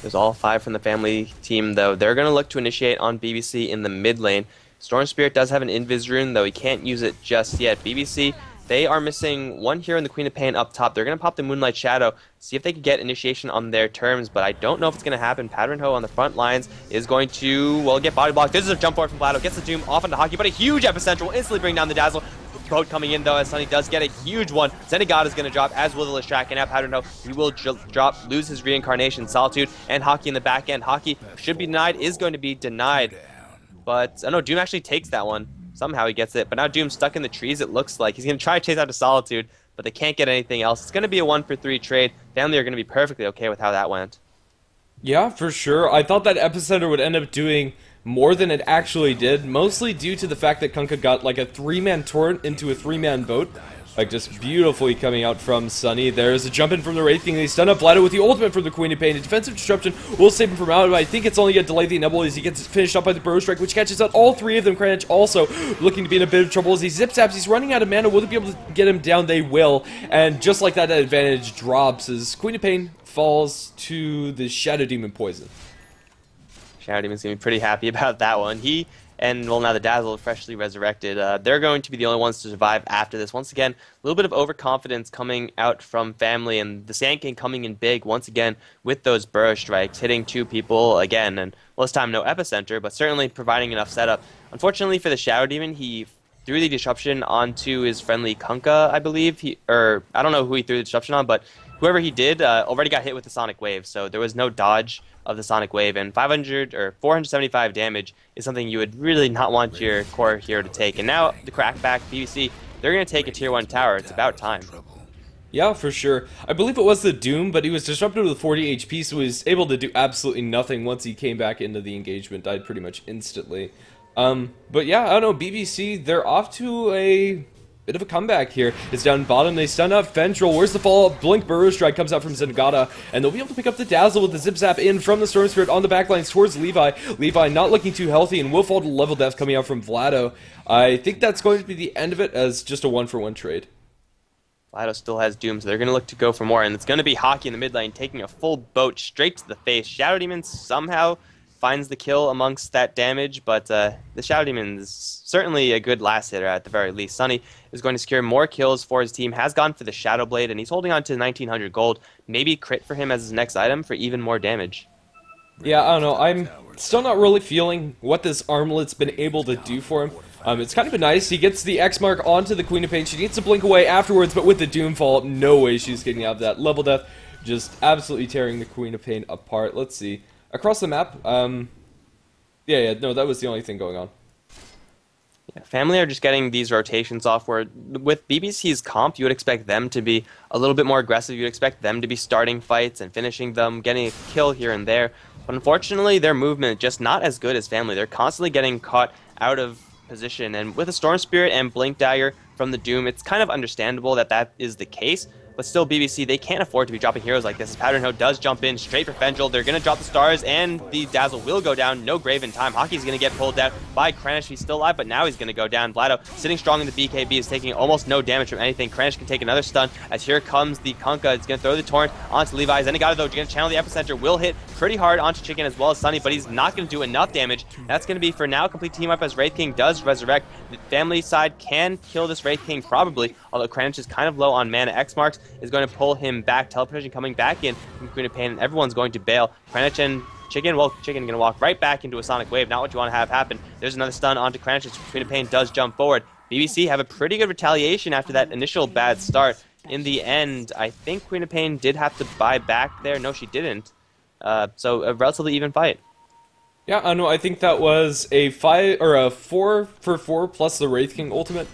There's all 5 from the family team, though. They're going to look to initiate on BBC in the mid lane. Storm Spirit does have an Invis rune, though he can't use it just yet. BBC, they are missing 1 hero in the Queen of Pain up top. They're going to pop the Moonlight Shadow, see if they can get initiation on their terms, but I don't know if it's going to happen. Pattern Ho on the front lines is going to, well, get body blocked. This is a jump forward from Plato, gets the Doom off onto Hockey, but a huge Epicenter will instantly bring down the Dazzle. Boat coming in, though, as Sunny does get a huge one. Zenigata is going to drop, as will the Leshrac, and now Pattern Ho, he will drop, lose his reincarnation. Solitude and Hockey in the back end. Hockey should be denied, is going to be denied, but, oh no, Doom actually takes that one. Somehow he gets it, but now Doom's stuck in the trees, it looks like. He's going to try to chase out to Solitude, but they can't get anything else. It's going to be a 1 for 3 trade. Family are going to be perfectly okay with how that went. Yeah, for sure. I thought that Epicenter would end up doing more than it actually did, mostly due to the fact that Kunkka got like a 3-man torrent into a 3-man boat. Like, just beautifully coming out from Sunny. There's a jump in from the Wraith King. They stun up Vlado with the ultimate from the Queen of Pain. A defensive disruption will save him from out, but I think it's only going to delay the inevitable as he gets finished up by the Burrow Strike, which catches out all 3 of them. Cranch also looking to be in a bit of trouble as he zip-zaps. He's running out of mana. Will they be able to get him down? They will. And just like that, that advantage drops as Queen of Pain falls to the Shadow Demon Poison. Shadow Demon's going to be pretty happy about that one. He and, well, now the Dazzle freshly resurrected. They're going to be the only ones to survive after this. Once again, a little bit of overconfidence coming out from family, and the Sand King coming in big once again with those Burrow Strikes, hitting 2 people again, and well, this time no Epicenter, but certainly providing enough setup. Unfortunately for the Shadow Demon, he threw the disruption onto his friendly Kunkka, I believe. I don't know who he threw the disruption on, but whoever he did already got hit with the Sonic Wave, so there was no dodge of the Sonic Wave, and 500 or 475 damage is something you would really not want your core hero to take. And now the Crackback BBC, they're going to take a tier 1 tower. It's about time. Yeah, for sure. I believe it was the Doom, but he was disrupted with 40 HP, so he was able to do absolutely nothing once he came back into the engagement. Died pretty much instantly. But yeah, I don't know, BBC, they're off to a bit of a comeback here. It's down bottom, they stun up Fendril. Where's the follow-up? Blink Burrow Strike comes out from Zenigata, and they'll be able to pick up the Dazzle with the Zip Zap in from the Storm Spirit on the backlines towards Levi. Levi not looking too healthy, and will fall to level death coming out from Vlado. I think that's going to be the end of it as just a 1-for-1 trade. Vlado still has Doom, so they're going to look to go for more, and it's going to be Hockey in the mid lane taking a full boat straight to the face. Shadow Demon somehow finds the kill amongst that damage, but the Shadow Demon is certainly a good last hitter at the very least. Sunny is going to secure more kills for his team, has gone for the Shadow Blade, and he's holding on to 1900 gold. Maybe crit for him as his next item for even more damage. Yeah, I don't know. I'm still not really feeling what this armlet's been able to do for him. It's kind of nice. He gets the X mark onto the Queen of Pain. She needs to blink away afterwards, but with the Doom follow-up, no way she's getting out of that. Level death, just absolutely tearing the Queen of Pain apart. Let's see. Across the map, yeah, no, that was the only thing going on. Yeah, family are just getting these rotations off where with BBC's comp, you would expect them to be a little bit more aggressive. You'd expect them to be starting fights and finishing them, getting a kill here and there. But unfortunately, their movement just not as good as family. They're constantly getting caught out of position. And with a Storm Spirit and Blink Dagger from the Doom, it's kind of understandable that that is the case. but still BBC, they can't afford to be dropping heroes like this. As Pattern Hoe does jump in straight for Fendril. They're going to drop the stars, and the Dazzle will go down. No Grave in time. Hockey's going to get pulled down by Kranich. He's still alive, but now he's going to go down. Vlado sitting strong in the BKB is taking almost no damage from anything. Kranich can take another stun, as here comes the Kunkka. It's going to throw the Torrent onto Levi. Zenigata, though, going to channel the Epicenter, will hit pretty hard onto Chicken as well as Sunny, but he's not going to do enough damage. That's going to be, for now, a complete team up as Wraith King does resurrect. The family side can kill this Wraith King probably, although Kranich is kind of low on mana. X-Marks is going to pull him back. Teleportation coming back in from Queen of Pain, and everyone's going to bail. Kranich and Chicken, well, Chicken going to walk right back into a Sonic Wave. Not what you want to have happen. There's another stun onto Kranich. Queen of Pain does jump forward. BBC have a pretty good retaliation after that initial bad start. In the end, I think Queen of Pain did have to buy back there. No, she didn't. So a relatively even fight. Yeah, I know. I think that was a 4 for 4 plus the Wraith King ultimate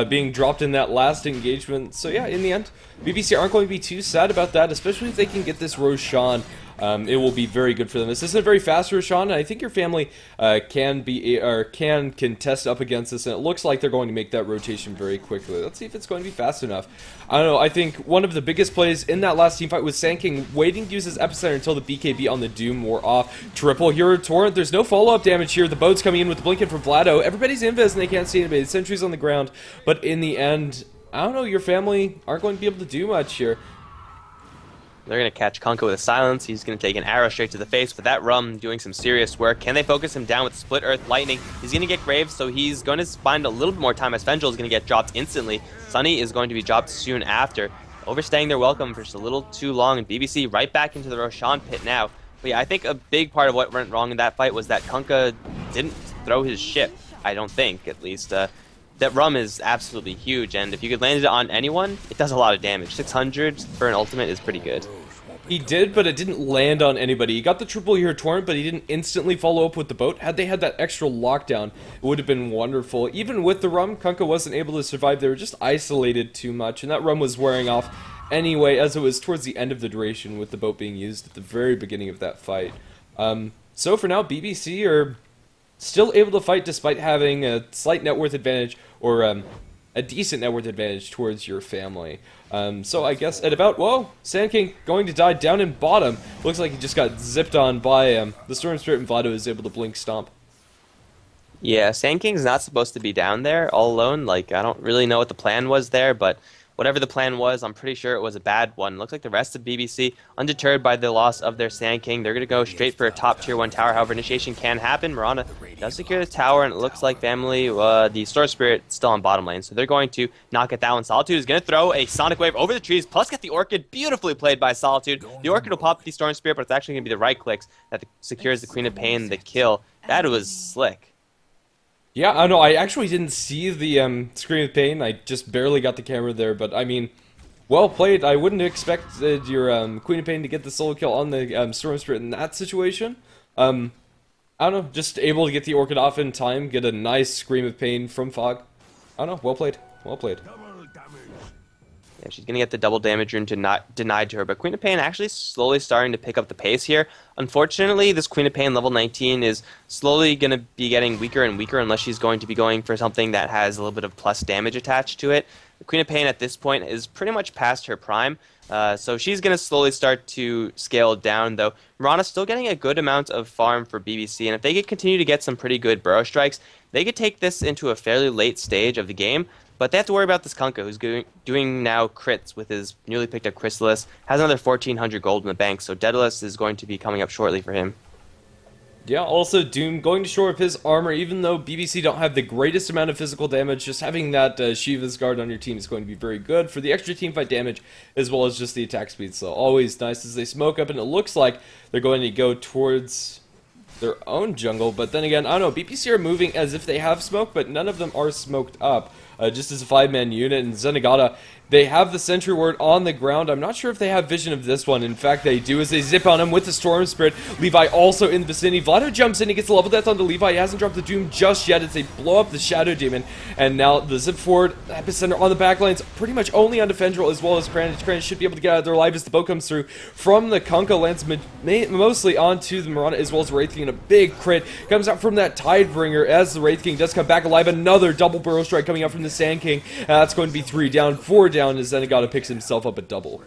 being dropped in that last engagement. So yeah, in the end, BBC aren't going to be too sad about that, especially if they can get this Roshan. It will be very good for them. This isn't a very fast Roshan, and I think your family can contest up against this, and it looks like they're going to make that rotation very quickly. Let's see if it's going to be fast enough. I don't know. I think one of the biggest plays in that last team fight was Sand King waiting to use his Epicenter until the BKB on the Doom wore off. Triple Hero Torrent. There's no follow-up damage here. The boat's coming in with the Blinken from Vlado. Everybody's invis, and they can't see anybody. The sentry's on the ground, but in the end, I don't know. Your family aren't going to be able to do much here. They're going to catch Kunkka with a silence. He's going to take an arrow straight to the face, but that Rum doing some serious work. Can they focus him down with Split Earth Lightning? He's going to get Graves, so he's going to find a little bit more time as Fendril is going to get dropped instantly. Sunny is going to be dropped soon after. Overstaying their welcome for just a little too long, and BBC right back into the Roshan pit now. But yeah, I think a big part of what went wrong in that fight was that Kunkka didn't throw his ship. I don't think, at least. That Rum is absolutely huge, and if you could land it on anyone, it does a lot of damage. 600 for an ultimate is pretty good. He did, but it didn't land on anybody. He got the triple hero torrent, but he didn't instantly follow up with the boat. Had they had that extra lockdown, it would have been wonderful. Even with the Rum, Kunkka wasn't able to survive. They were just isolated too much, and that Rum was wearing off anyway, as it was towards the end of the duration with the boat being used at the very beginning of that fight. So for now, BBC are still able to fight despite having a slight net worth advantage, or a decent net worth advantage towards your family. So I guess at about, whoa, Sand King going to die down in bottom. Looks like he just got zipped on by the Storm Spirit, and Vlado is able to blink stomp. Yeah, Sand King's not supposed to be down there all alone. Like, I don't really know what the plan was there, but whatever the plan was, I'm pretty sure it was a bad one. Looks like the rest of BBC, undeterred by the loss of their Sand King, they're going to go straight for a top tier 1 tower. However, initiation can happen. Mirana does secure the tower, and it looks like family, the Storm Spirit, still on bottom lane. So they're going to knock at that one. Solitude is going to throw a Sonic Wave over the trees, plus get the Orchid. Beautifully played by Solitude. The Orchid will pop the Storm Spirit, but it's actually going to be the right clicks that secures the Queen of Pain, the kill. That was slick. Yeah, I know. I actually didn't see the Scream of Pain. I just barely got the camera there, but I mean, well played. I wouldn't expect your Queen of Pain to get the solo kill on the Storm Spirit in that situation. I don't know, just able to get the Orchid off in time, get a nice Scream of Pain from Fog. I don't know, well played, well played. Yeah, she's going to get the double damage rune denied to her, but Queen of Pain actually slowly starting to pick up the pace here. Unfortunately, this Queen of Pain level 19 is slowly going to be getting weaker and weaker unless she's going to be going for something that has a little bit of plus damage attached to it. The Queen of Pain at this point is pretty much past her prime, so she's going to slowly start to scale down, though. Mirana's still getting a good amount of farm for BBC, and if they could continue to get some pretty good burrow strikes, they could take this into a fairly late stage of the game. But they have to worry about this Kunkka, who's doing now crits with his newly picked up Chrysalis. Has another 1,400 gold in the bank, so Daedalus is going to be coming up shortly for him. Yeah, also Doom going to shore up his armor, even though BBC don't have the greatest amount of physical damage. Just having that Shiva's guard on your team is going to be very good for the extra teamfight damage, as well as just the attack speed. So always nice as they smoke up, and it looks like they're going to go towards their own jungle. But then again, I don't know, BBC are moving as if they have smoke, but none of them are smoked up. Just as a 5-man unit, and Zenigata, they have the sentry ward on the ground. I'm not sure if they have vision of this one. In fact, they do, as they zip on him with the Storm Spirit. Levi also in the vicinity. Vlado jumps in, he gets a level death onto Levi. He hasn't dropped the Doom just yet as they blow up the Shadow Demon. And now the zip forward, Epicenter on the back lines, pretty much only on Fendril as well as Kranich. Kranich should be able to get out of there alive as the boat comes through from the Kunkka, lands mostly onto the Mirana as well as Wraith King, and a big crit comes out from that Tidebringer as the Wraith King does come back alive. Another double burrow strike coming out from the Sand King. That's going to be 3 down, 4 down as Zenigata picks himself up a double.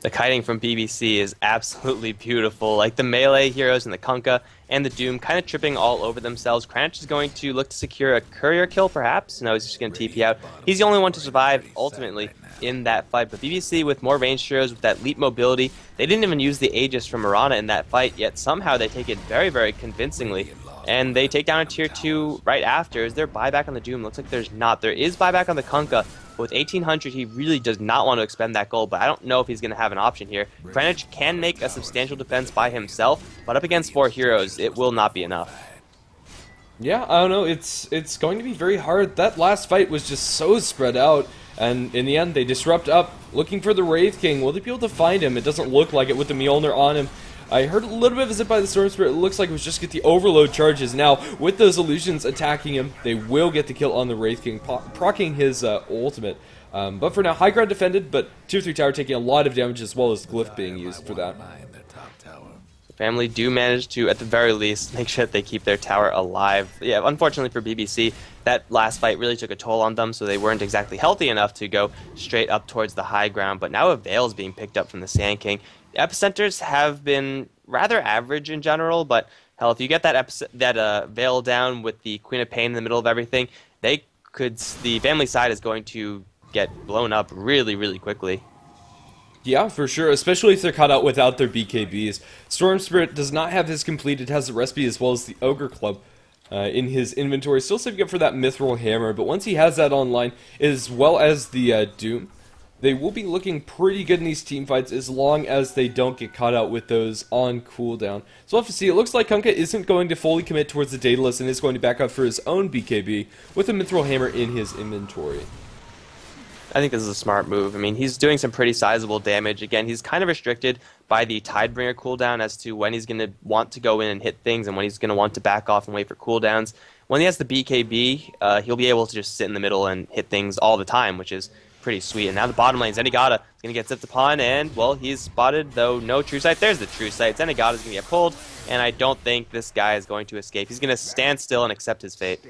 The kiting from BBC is absolutely beautiful. Like the melee heroes and the Kunkka and the Doom kind of tripping all over themselves. Kranich is going to look to secure a courier kill, perhaps. No, he's just going to TP out. He's the only one to survive, ultimately, in that fight. But BBC, with more ranged heroes, with that leap mobility, they didn't even use the Aegis from Mirana in that fight, yet somehow they take it very, very convincingly. And they take down a tier 2 right after. Is there buyback on the Doom? Looks like there's not. There is buyback on the Kunkka. With 1800, he really does not want to expend that gold, but I don't know if he's going to have an option here. Kranich can make a substantial defense by himself, but up against 4 heroes, it will not be enough. Yeah, I don't know. It's going to be very hard. That last fight was just so spread out, and in the end, they disrupt up, looking for the Wraith King. Will they be able to find him? It doesn't look like it with the Mjolnir on him. I heard a little bit of a zip by the Storm Spirit. It looks like it was just get the overload charges. Now, with those illusions attacking him, they will get the kill on the Wraith King, proccing his ultimate. But for now, high ground defended, but tier 3 tower taking a lot of damage as well as glyph being used for that. The family do manage to, at the very least, make sure that they keep their tower alive. Yeah, unfortunately for BBC, that last fight really took a toll on them, so they weren't exactly healthy enough to go straight up towards the high ground. But now a Veil is being picked up from the Sand King. Epicenters have been rather average in general, but hell, if you get that Veil down with the Queen of Pain in the middle of everything, the family side is going to get blown up really, really quickly. Yeah, for sure, especially if they're caught out without their BKBs. Storm Spirit does not have his completed, has the recipe as well as the Ogre Club in his inventory. Still saving up for that Mithril Hammer, but once he has that online, as well as the Doom, they will be looking pretty good in these team fights as long as they don't get caught out with those on cooldown. So we'll have to see. It looks like Kunkka isn't going to fully commit towards the Daedalus and is going to back up for his own BKB with a Mithril Hammer in his inventory. I think this is a smart move. I mean, he's doing some pretty sizable damage. Again, he's kind of restricted by the Tidebringer cooldown as to when he's going to want to go in and hit things and when he's going to want to back off and wait for cooldowns. When he has the BKB, he'll be able to just sit in the middle and hit things all the time, which is pretty sweet. And now the bottom lane, Zenigata is going to get zipped upon, and, well, he's spotted, though no true sight. There's the true sight. Zenigata is going to get pulled, and I don't think this guy is going to escape. He's going to stand still and accept his fate.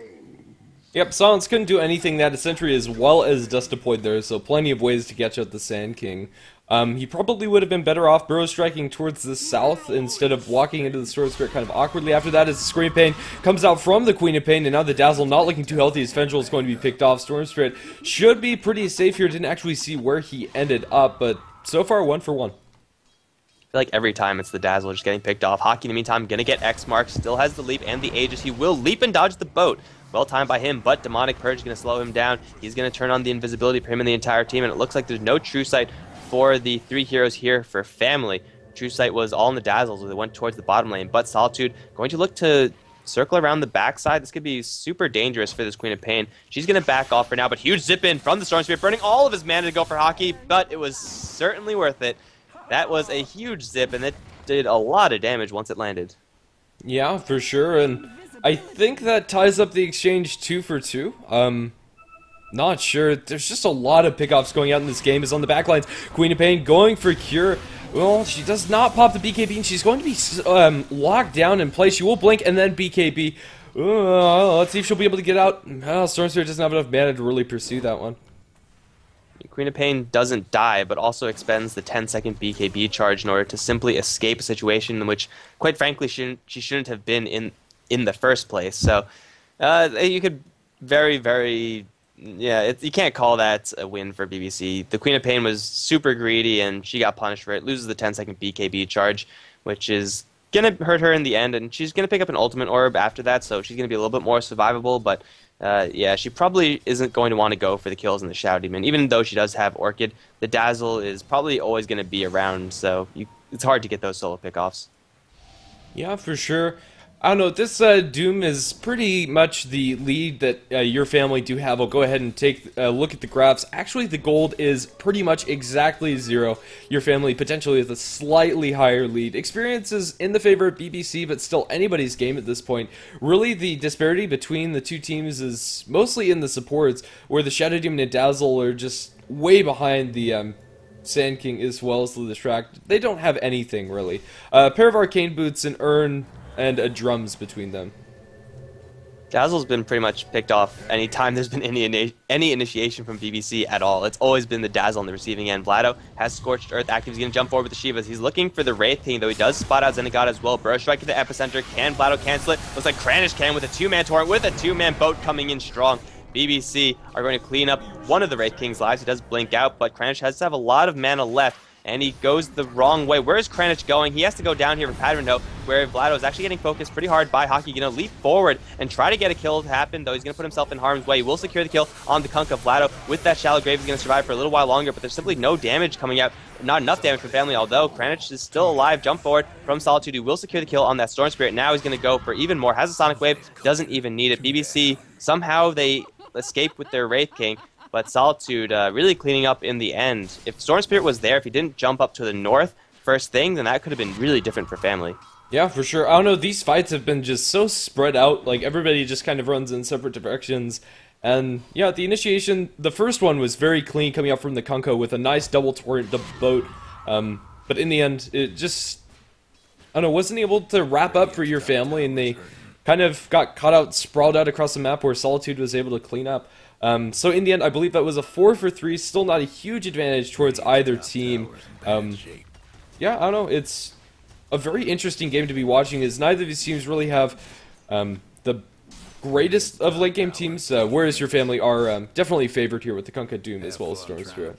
Yep, Silence couldn't do anything that a sentry as well as Dust deployed there, so plenty of ways to catch out the Sand King. He probably would have been better off burrow striking towards the south instead of walking into the Storm Spirit kind of awkwardly. After that, as the Scream Pain comes out from the Queen of Pain, and now the Dazzle not looking too healthy as Fendril is going to be picked off. Storm Spirit should be pretty safe here. Didn't actually see where he ended up, but so far 1 for 1. I feel like every time it's the Dazzle just getting picked off. Hockey, in the meantime, going to get X marked. Still has the leap and the Aegis. He will leap and dodge the boat. Well timed by him, but Demonic Purge is going to slow him down. He's going to turn on the invisibility for him and the entire team, and it looks like there's no true sight for the 3 heroes here for family. True sight was all in the Dazzles as they went towards the bottom lane, but Solitude going to look to circle around the backside. This could be super dangerous for this Queen of Pain. She's going to back off for now, but huge zip in from the Storm Spirit, burning all of his mana to go for Hockey, but it was certainly worth it. That was a huge zip, and it did a lot of damage once it landed. Yeah, for sure, and I think that ties up the exchange 2 for 2. Not sure. There's just a lot of pickoffs going out in this game. Is on the backlines. Queen of Pain going for Cure. Well, she does not pop the BKB, and she's going to be locked down in place. She will blink and then BKB. Let's see if she'll be able to get out. Storm Spirit doesn't have enough mana to really pursue that one. Queen of Pain doesn't die, but also expends the 10-second BKB charge in order to simply escape a situation in which, quite frankly, she shouldn't have been in the first place. So you could you can't call that a win for BBC. The Queen of Pain was super greedy, and she got punished for it. Loses the 10-second BKB charge, which is going to hurt her in the end, and she's going to pick up an ultimate orb after that, so she's going to be a little bit more survivable, but yeah, she probably isn't going to want to go for the kills in the Shadow Demon. Even though she does have Orchid, the Dazzle is probably always going to be around, so it's hard to get those solo pickoffs. Yeah, for sure. I don't know, this Doom is pretty much the lead that your family do have. I'll go ahead and take a look at the graphs. Actually, the gold is pretty much exactly 0. Your family potentially has a slightly higher lead. Experience is in the favor of BBC, but still anybody's game at this point. Really, the disparity between the 2 teams is mostly in the supports, where the Shadow Demon and Dazzle are just way behind the Sand King as well as the Distract. They don't have anything, really. A pair of Arcane Boots, an Urn, and a drums between them. Dazzle's been pretty much picked off anytime there's been any initiation from BBC at all. It's always been the Dazzle on the receiving end. Vlado has Scorched Earth active. He's going to jump forward with the Shivas. He's looking for the Wraith King, though he does spot out Zenigata as well. Burst Strike to the epicenter. Can Vlado cancel it? Looks like Kranich can with a 2-man torrent, with a 2-man boat coming in strong. BBC are going to clean up one of the Wraith King's lives. He does blink out, but Kranich has to have a lot of mana left. And he goes the wrong way. Where is Kranich going? He has to go down here for Padrinho, where Vlado is actually getting focused pretty hard by Hockey. Going to leap forward and try to get a kill to happen, though he's going to put himself in harm's way. He will secure the kill on the Kunkka. Vlado, with that shallow grave, is going to survive for a little while longer, but there's simply no damage coming out. Not enough damage for family, although Kranich is still alive. Jump forward from Solitude. He will secure the kill on that Storm Spirit. Now he's going to go for even more. Has a Sonic Wave, doesn't even need it. BBC, somehow they escape with their Wraith King. But Solitude really cleaning up in the end. If Storm Spirit was there, if he didn't jump up to the north first thing, then that could have been really different for family. Yeah, for sure. I don't know, these fights have been just so spread out. Like, everybody just kind of runs in separate directions. And, yeah, the initiation, the first one was very clean, coming out from the Kunkka with a nice double torrent boat. But in the end, it just, I don't know, wasn't able to wrap up for your family, and they kind of got caught out, sprawled out across the map where Solitude was able to clean up. So in the end, I believe that was a 4-for-3, still not a huge advantage towards either team. Yeah, I don't know, it's a very interesting game to be watching, as neither of these teams really have the greatest of late game teams, whereas your family are definitely favored here with the Kunkka Doom as well as Storm Spirit.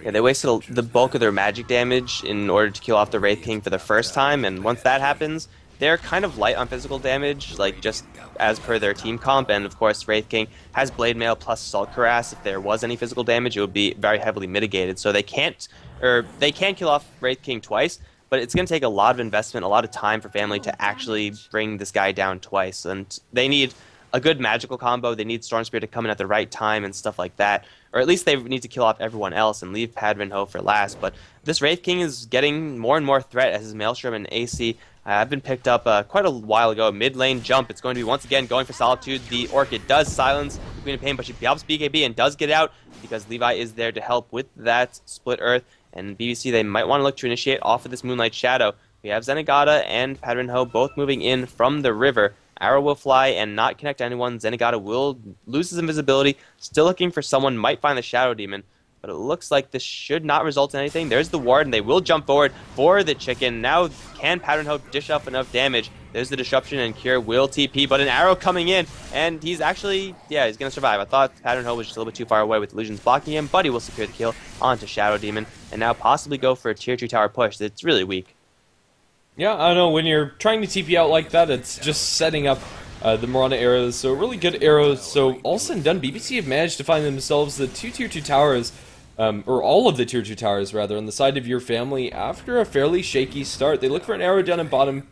Yeah, they wasted the bulk of their magic damage in order to kill off the Wraith King for the first time, and once that happens, they're kind of light on physical damage, like just as per their team comp, and of course Wraith King has Blade Mail plus Assault Cuirass. If there was any physical damage, it would be very heavily mitigated, so they can kill off Wraith King twice, but it's going to take a lot of investment, a lot of time for family to actually bring this guy down twice, and they need a good magical combo. They need Storm Spirit to come in at the right time and stuff like that, or at least they need to kill off everyone else and leave Padrinho for last. But this Wraith King is getting more and more threat as his Maelstrom and AC have been picked up quite a while ago. Mid lane jump. It's going to be once again going for Solitude. The Orchid does silence Queen of Pain, but she helps BKB and does get out because Levi is there to help with that Split Earth. And BBC, they might want to look to initiate off of this Moonlight Shadow. We have Zenigata and Padrinho both moving in from the river. Arrow will fly and not connect anyone. Zenigata will lose his invisibility. Still looking for someone. Might find the Shadow Demon. But it looks like this should not result in anything. There's the ward, and they will jump forward for the chicken. Now, can Padrinho dish up enough damage? There's the disruption, and Cure will TP, but an arrow coming in, and he's actually, yeah, he's going to survive. I thought Padrinho was just a little bit too far away with illusions blocking him, but he will secure the kill onto Shadow Demon, and now possibly go for a tier 2 tower push. It's really weak. Yeah, I don't know, when you're trying to TP out like that, it's just setting up the Mirana arrows, so really good arrows. So all said and done, BBC have managed to find themselves the 2 tier 2 towers, or all of the tier 2 towers rather, on the side of your family after a fairly shaky start. They look for an arrow down in bottom,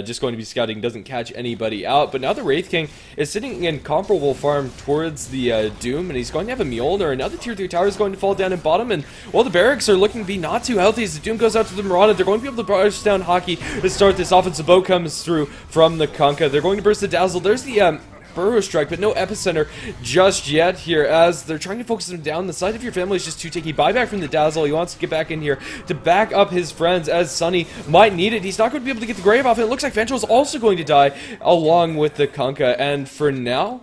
just going to be scouting, doesn't catch anybody out, but now the Wraith King is sitting in comparable farm towards the Doom, and he's going to have a Mjolnir. Another tier 3 tower is going to fall down in bottom, and while the barracks are looking to be not too healthy as the Doom goes out to the Mirana, they're going to be able to burst down Hockey to start this off as the boat comes through from the Kunkka. They're going to burst the Dazzle. There's the Burrow Strike, but no epicenter just yet here as they're trying to focus him down. The side of your family is just too tanky. Buyback from the Dazzle. He wants to get back in here to back up his friends as Sunny might need it. He's not going to be able to get the grave off. It looks like Ventral's also going to die along with the Kunkka, and for now,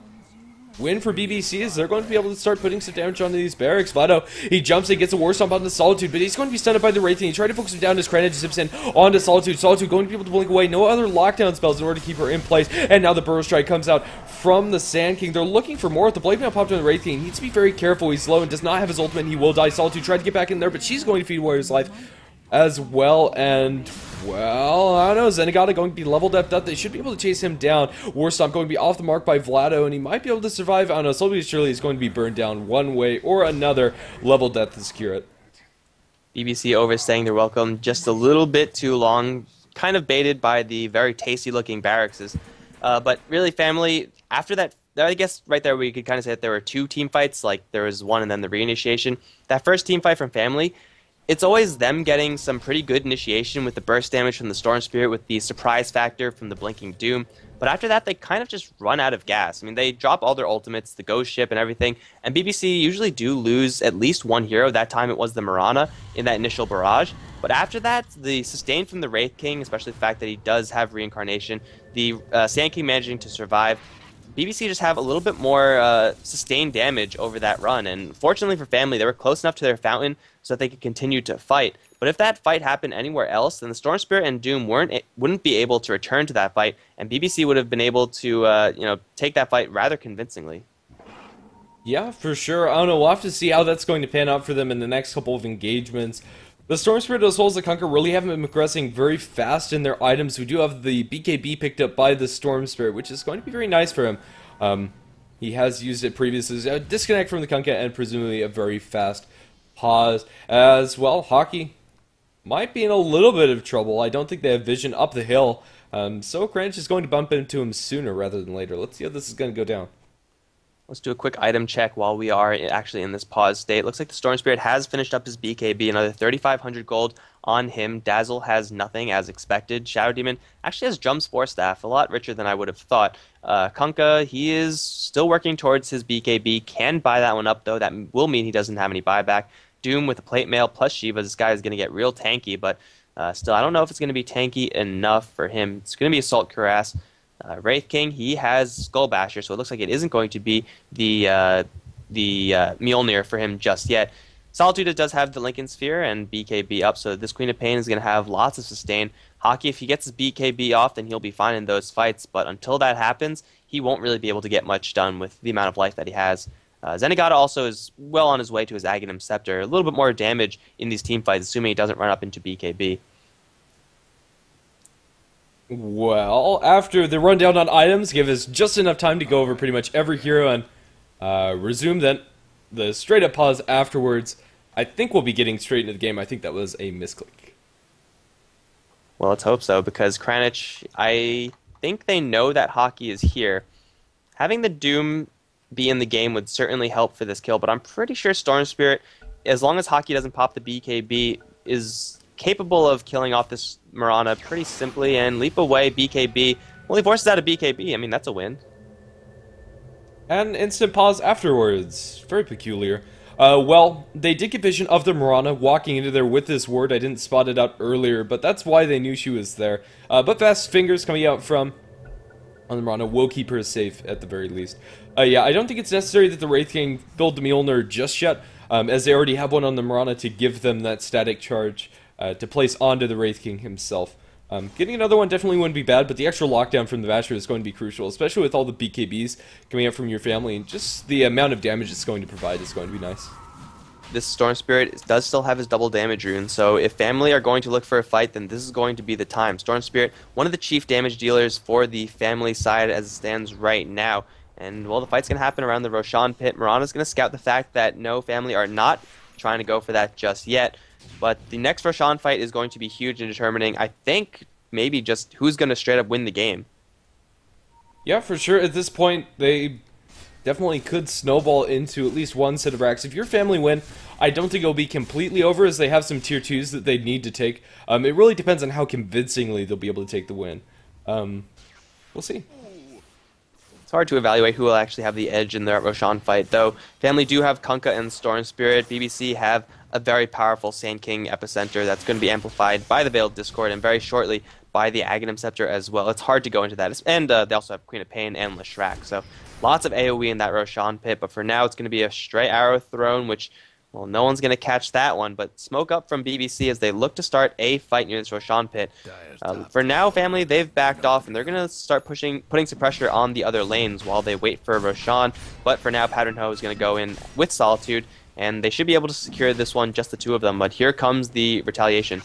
win for BBC is they're going to be able to start putting some damage onto these barracks. Vlado, he jumps and gets a War Stomp on the Solitude, but he's going to be stunned by the Wraith King. He tried to focus him down as Kranich zips in onto Solitude. Solitude going to be able to blink away. No other lockdown spells in order to keep her in place. And now the Burrow Strike comes out from the Sand King. They're looking for more. With the Blade Mail popped on the Wraith King, he needs to be very careful. He's slow and does not have his ultimate. He will die. Solitude tried to get back in there, but she's going to feed Warrior's life as well, and well, I don't know, Zenigata going to be leveled up. They should be able to chase him down. War Stomp going to be off the mark by Vlado, and he might be able to survive. I don't know, slowly but surely he's going to be burned down one way or another. Level death to secure it. BBC overstaying their welcome just a little bit too long, kind of baited by the very tasty looking barracks. But really, family, after that, I guess right there we could kind of say that there were two team fights, like there was one and then the reinitiation. That first team fight from family, it's always them getting some pretty good initiation with the burst damage from the Storm Spirit, with the surprise factor from the Blinking Doom. But after that, they kind of just run out of gas. I mean, they drop all their ultimates, the Ghost Ship and everything, and BBC usually do lose at least one hero. That time it was the Mirana in that initial barrage. But after that, the sustain from the Wraith King, especially the fact that he does have reincarnation, the Sand King managing to survive, BBC just have a little bit more sustained damage over that run. And fortunately for Family, they were close enough to their fountain so that they could continue to fight. But if that fight happened anywhere else, then the Storm Spirit and Doom wouldn't be able to return to that fight, and BBC would have been able to take that fight rather convincingly. Yeah, for sure. I don't know. We'll have to see how that's going to pan out for them in the next couple of engagements. The Storm Spirit as well as the Kunkka really haven't been progressing very fast in their items. We do have the BKB picked up by the Storm Spirit, which is going to be very nice for him. He has used it previously. A disconnect from the Kunkka and presumably a very fast pause. As well, Hockey might be in a little bit of trouble. I don't think they have vision up the hill. So Kranich is going to bump into him sooner rather than later. Let's see how this is going to go down. Let's do a quick item check while we are actually in this pause state. Looks like the Storm Spirit has finished up his BKB, another 3,500 gold on him. Dazzle has nothing as expected. Shadow Demon actually has Jump Spore Staff, a lot richer than I would have thought. Kunkka, he is still working towards his BKB, can buy that one up though. That will mean he doesn't have any buyback. Doom with a Plate Mail plus Shiva, this guy is going to get real tanky, but still I don't know if it's going to be tanky enough for him. It's going to be Assault Cuirass. Wraith King, he has Skull Basher, so it looks like it isn't going to be the Mjolnir for him just yet. Solitude does have the Lincoln Sphere and BKB up, so this Queen of Pain is going to have lots of sustain. Hockey, if he gets his BKB off, then he'll be fine in those fights, but until that happens, he won't really be able to get much done with the amount of life that he has. Zenigata also is well on his way to his Aghanim Scepter. A little bit more damage in these team fights, assuming he doesn't run up into BKB. Well, after the rundown on items, give us just enough time to go over pretty much every hero and resume then the straight-up pause afterwards. I think we'll be getting straight into the game. I think that was a misclick. Well, let's hope so, because Kranich, I think they know that Hockey is here. Having the Doom be in the game would certainly help for this kill, but I'm pretty sure Storm Spirit, as long as Hockey doesn't pop the BKB, is capable of killing off this Mirana pretty simply and leap away BKB. Well, he forces out a BKB. I mean, that's a win. And instant pause afterwards. Very peculiar. Well, they did get vision of the Mirana walking into there with this ward. I didn't spot it out earlier, but that's why they knew she was there. But fast fingers coming out from on the Mirana will keep her safe at the very least. Yeah, I don't think it's necessary that the Wraith King build the Mjolnir just yet, as they already have one on the Mirana to give them that static charge to place onto the Wraith King himself. Getting another one definitely wouldn't be bad, but the extra lockdown from the Vasher is going to be crucial, especially with all the BKBs coming out from your family, and just the amount of damage it's going to provide is going to be nice. This Storm Spirit does still have his double damage rune, so if Family are going to look for a fight, then this is going to be the time. Storm Spirit, one of the chief damage dealers for the Family side as it stands right now, and well, the fight's going to happen around the Roshan pit. Mirana's going to scout the fact that no, Family are not trying to go for that just yet. But the next Roshan fight is going to be huge in determining, I think, maybe just who's going to straight up win the game. Yeah, for sure. At this point, they definitely could snowball into at least one set of racks. If your Family win, I don't think it'll be completely over, as they have some tier 2s that they need to take. It really depends on how convincingly they'll be able to take the win. We'll see. It's hard to evaluate who will actually have the edge in the Roshan fight, though. Family do have Kunkka and Storm Spirit. BBC have a very powerful Sand King Epicenter that's going to be amplified by the Veiled Discord and very shortly by the Aghanim Scepter as well. It's hard to go into that. And they also have Queen of Pain and Leshrac, so lots of AoE in that Roshan pit, but for now it's going to be a stray arrow thrown, which, well, no one's going to catch that one, but smoke up from BBC as they look to start a fight near this Roshan pit. For now, Family, they've backed off, and they're going to start putting some pressure on the other lanes while they wait for Roshan, but for now, Pattern Ho is going to go in with Solitude, and they should be able to secure this one, just the two of them, but here comes the retaliation.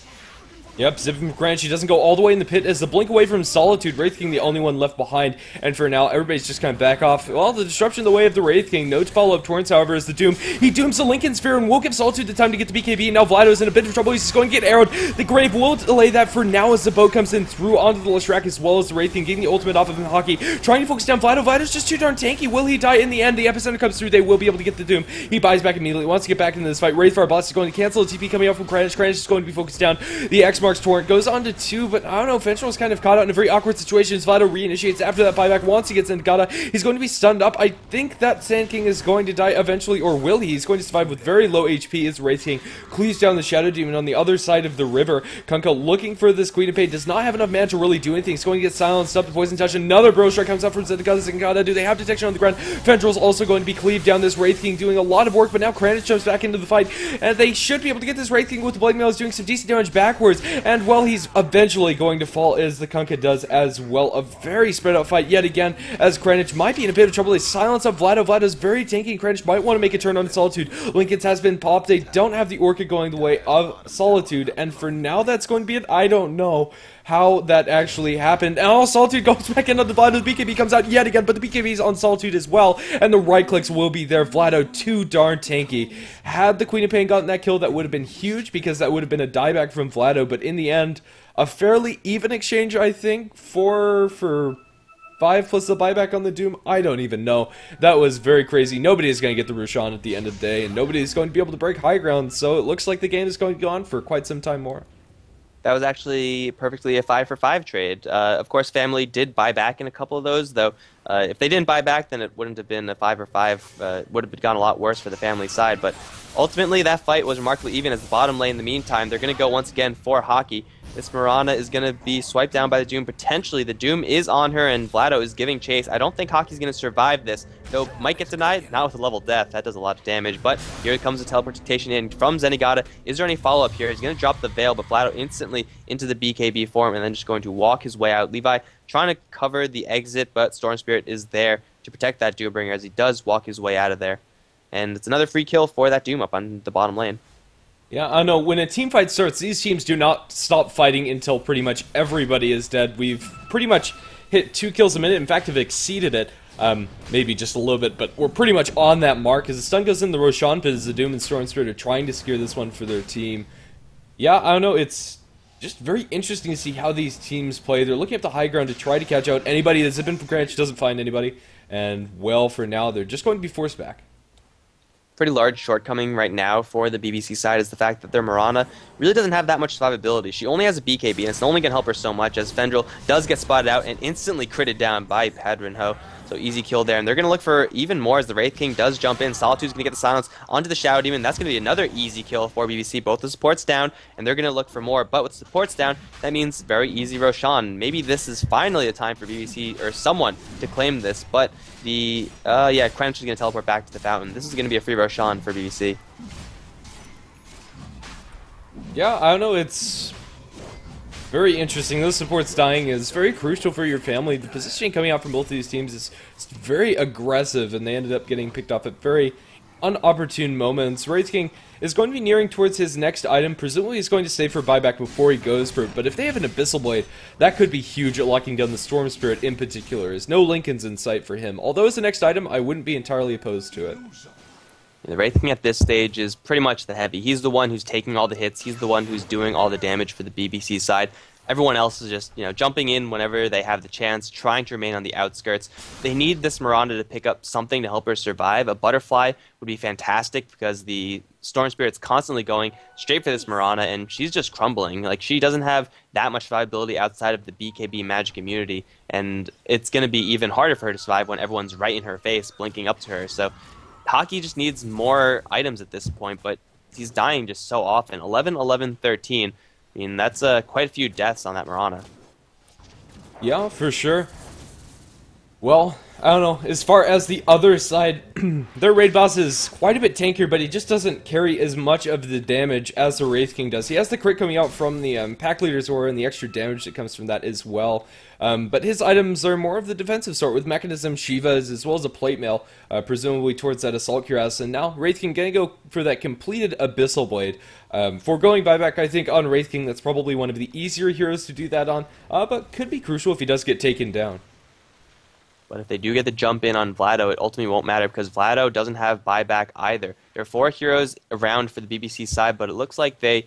Yep, zipping from Kranich, he doesn't go all the way in the pit as the blink away from Solitude, Wraith King the only one left behind, and for now, everybody's just kind of back off. Well, the disruption in the way of the Wraith King, no follow-up torrents, however, is the Doom. He dooms the Lincoln Sphere and will give Solitude the time to get to BKB, and now Vlado's in a bit of trouble, he's just going to get arrowed. The Grave will delay that for now as the boat comes in through onto the Leshrac as well as the Wraith King, getting the ultimate off of him, Hockey, trying to focus down Vlado. Vlado's just too darn tanky, will he die in the end? The Epicenter comes through, they will be able to get the Doom. He buys back immediately, wants to get back into this fight. Wraithfire Blast is going to cancel the TP coming out from Kranich. Kranich is going to be focused down. The X-Mark marks Torrent, goes on to 2, but I don't know, Fentral's kind of caught out in a very awkward situation as Vlado reinitiates after that buyback. Once he gets into Gata, he's going to be stunned up. I think that Sand King is going to die eventually, or will he? He's going to survive with very low HP as Wraith King cleaves down the Shadow Demon on the other side of the river. Kunkka looking for this Queen of Pain, does not have enough mana to really do anything. He's going to get silenced up, the Poison Touch, another Bro Strike comes up from Zendikata. Do they have detection on the ground? Fentral's also going to be cleaved down. This Wraith King doing a lot of work, but now Kranich jumps back into the fight, and they should be able to get this Wraith King with the Blade Mail. He's doing some decent damage backwards, and well, he's eventually going to fall as the Kunkka does as well. A very spread out fight yet again, as Kranich might be in a bit of trouble. They silence up Vlado. Vlado's very tanky, and Kranich might want to make a turn on Solitude. Lincoln's has been popped. They don't have the Orchid going the way of Solitude, and for now that's going to be it. I don't know how that actually happened. And oh, Solitude goes back into the Vlado. The BKB comes out yet again, but the BKB is on Solitude as well, and the right clicks will be there. Vlado too darn tanky. Had the Queen of Pain gotten that kill, that would have been huge, because that would have been a dieback from Vlado, but in the end, a fairly even exchange, I think, for 5 plus the buyback on the Doom. I don't even know. That was very crazy. Nobody is going to get the Roshan at the end of the day, and nobody is going to be able to break high ground, so it looks like the game is going to go on for quite some time more. That was actually perfectly a 5-for-5 trade. Of course, Family did buy back in a couple of those, though. If they didn't buy back, then it wouldn't have been a 5-for-5. Would have gone a lot worse for the Family side. But ultimately, that fight was remarkably even as the bottom lane. In the meantime, they're going to go once again for Hockey. This Mirana is going to be swiped down by the Doom. Potentially, the Doom is on her, and Vlado is giving chase. I don't think Hockey's going to survive this, though might get denied. Not with a level death. That does a lot of damage. But here comes the teleportation in from Zenigata. Is there any follow-up here? He's going to drop the Veil, but Vlado instantly into the BKB form, and then just going to walk his way out. Levi trying to cover the exit, but Storm Spirit is there to protect that Doombringer as he does walk his way out of there. And it's another free kill for that Doom up on the bottom lane. Yeah, I know. When a team fight starts, these teams do not stop fighting until pretty much everybody is dead. We've pretty much hit 2 kills a minute. In fact, have exceeded it. Maybe just a little bit, but we're pretty much on that mark. As the stun goes in, the Roshan pit as the Doom and Storm Spirit are trying to secure this one for their team. Yeah, I don't know. It's just very interesting to see how these teams play. They're looking up the high ground to try to catch out anybody that's been from Greenwich, doesn't find anybody. And, well, for now, they're just going to be forced back. Pretty large shortcoming right now for the BBC side is the fact that their Mirana really doesn't have that much survivability. She only has a BKB, and it's only going to help her so much, as Fendril does get spotted out and instantly critted down by Padrinho. So easy kill there, and they're going to look for even more as the Wraith King does jump in. Solitude's going to get the silence onto the Shadow Demon. That's going to be another easy kill for BBC. Both the supports down, and they're going to look for more. But with supports down, that means very easy Roshan. Maybe this is finally the time for BBC or someone to claim this, but the, Kranich is going to teleport back to the fountain. This is going to be a free Roshan for BBC. Yeah, I don't know, it's very interesting. Those supports dying is very crucial for your family. The positioning coming out from both of these teams is very aggressive, and they ended up getting picked off at very unopportune moments. Wraith King is going to be nearing towards his next item. Presumably he's going to save for buyback before he goes for it, but if they have an Abyssal Blade, that could be huge at locking down the Storm Spirit in particular. There's no Lincolns in sight for him. Although as the next item, I wouldn't be entirely opposed to it. The Wraith King at this stage is pretty much the heavy. He's the one who's taking all the hits. He's the one who's doing all the damage for the BBC side. Everyone else is just, jumping in whenever they have the chance, trying to remain on the outskirts. They need this Miranda to pick up something to help her survive. A Butterfly would be fantastic because the Storm Spirit's constantly going straight for this Miranda, and she's just crumbling. Like, she doesn't have that much survivability outside of the BKB magic immunity, and it's going to be even harder for her to survive when everyone's right in her face, blinking up to her. So Hockey just needs more items at this point, but he's dying just so often. 11, 11, 13. I mean, that's quite a few deaths on that Mirana. Yeah, for sure. Well, I don't know. As far as the other side, their raid boss is quite a bit tankier, but he just doesn't carry as much of the damage as the Wraith King does. He has the crit coming out from the Pack Leader's Aura and the extra damage that comes from that as well. But his items are more of the defensive sort, with Mechanism, Shivas, as well as a Plate Mail, presumably towards that Assault Cuirass. And now Wraith King gonna go for that completed Abyssal Blade. Foregoing buyback, I think, on Wraith King, that's probably one of the easier heroes to do that on, but could be crucial if he does get taken down. But if they do get the jump in on Vlado, it ultimately won't matter because Vlado doesn't have buyback either. There are 4 heroes around for the BBC side, but it looks like they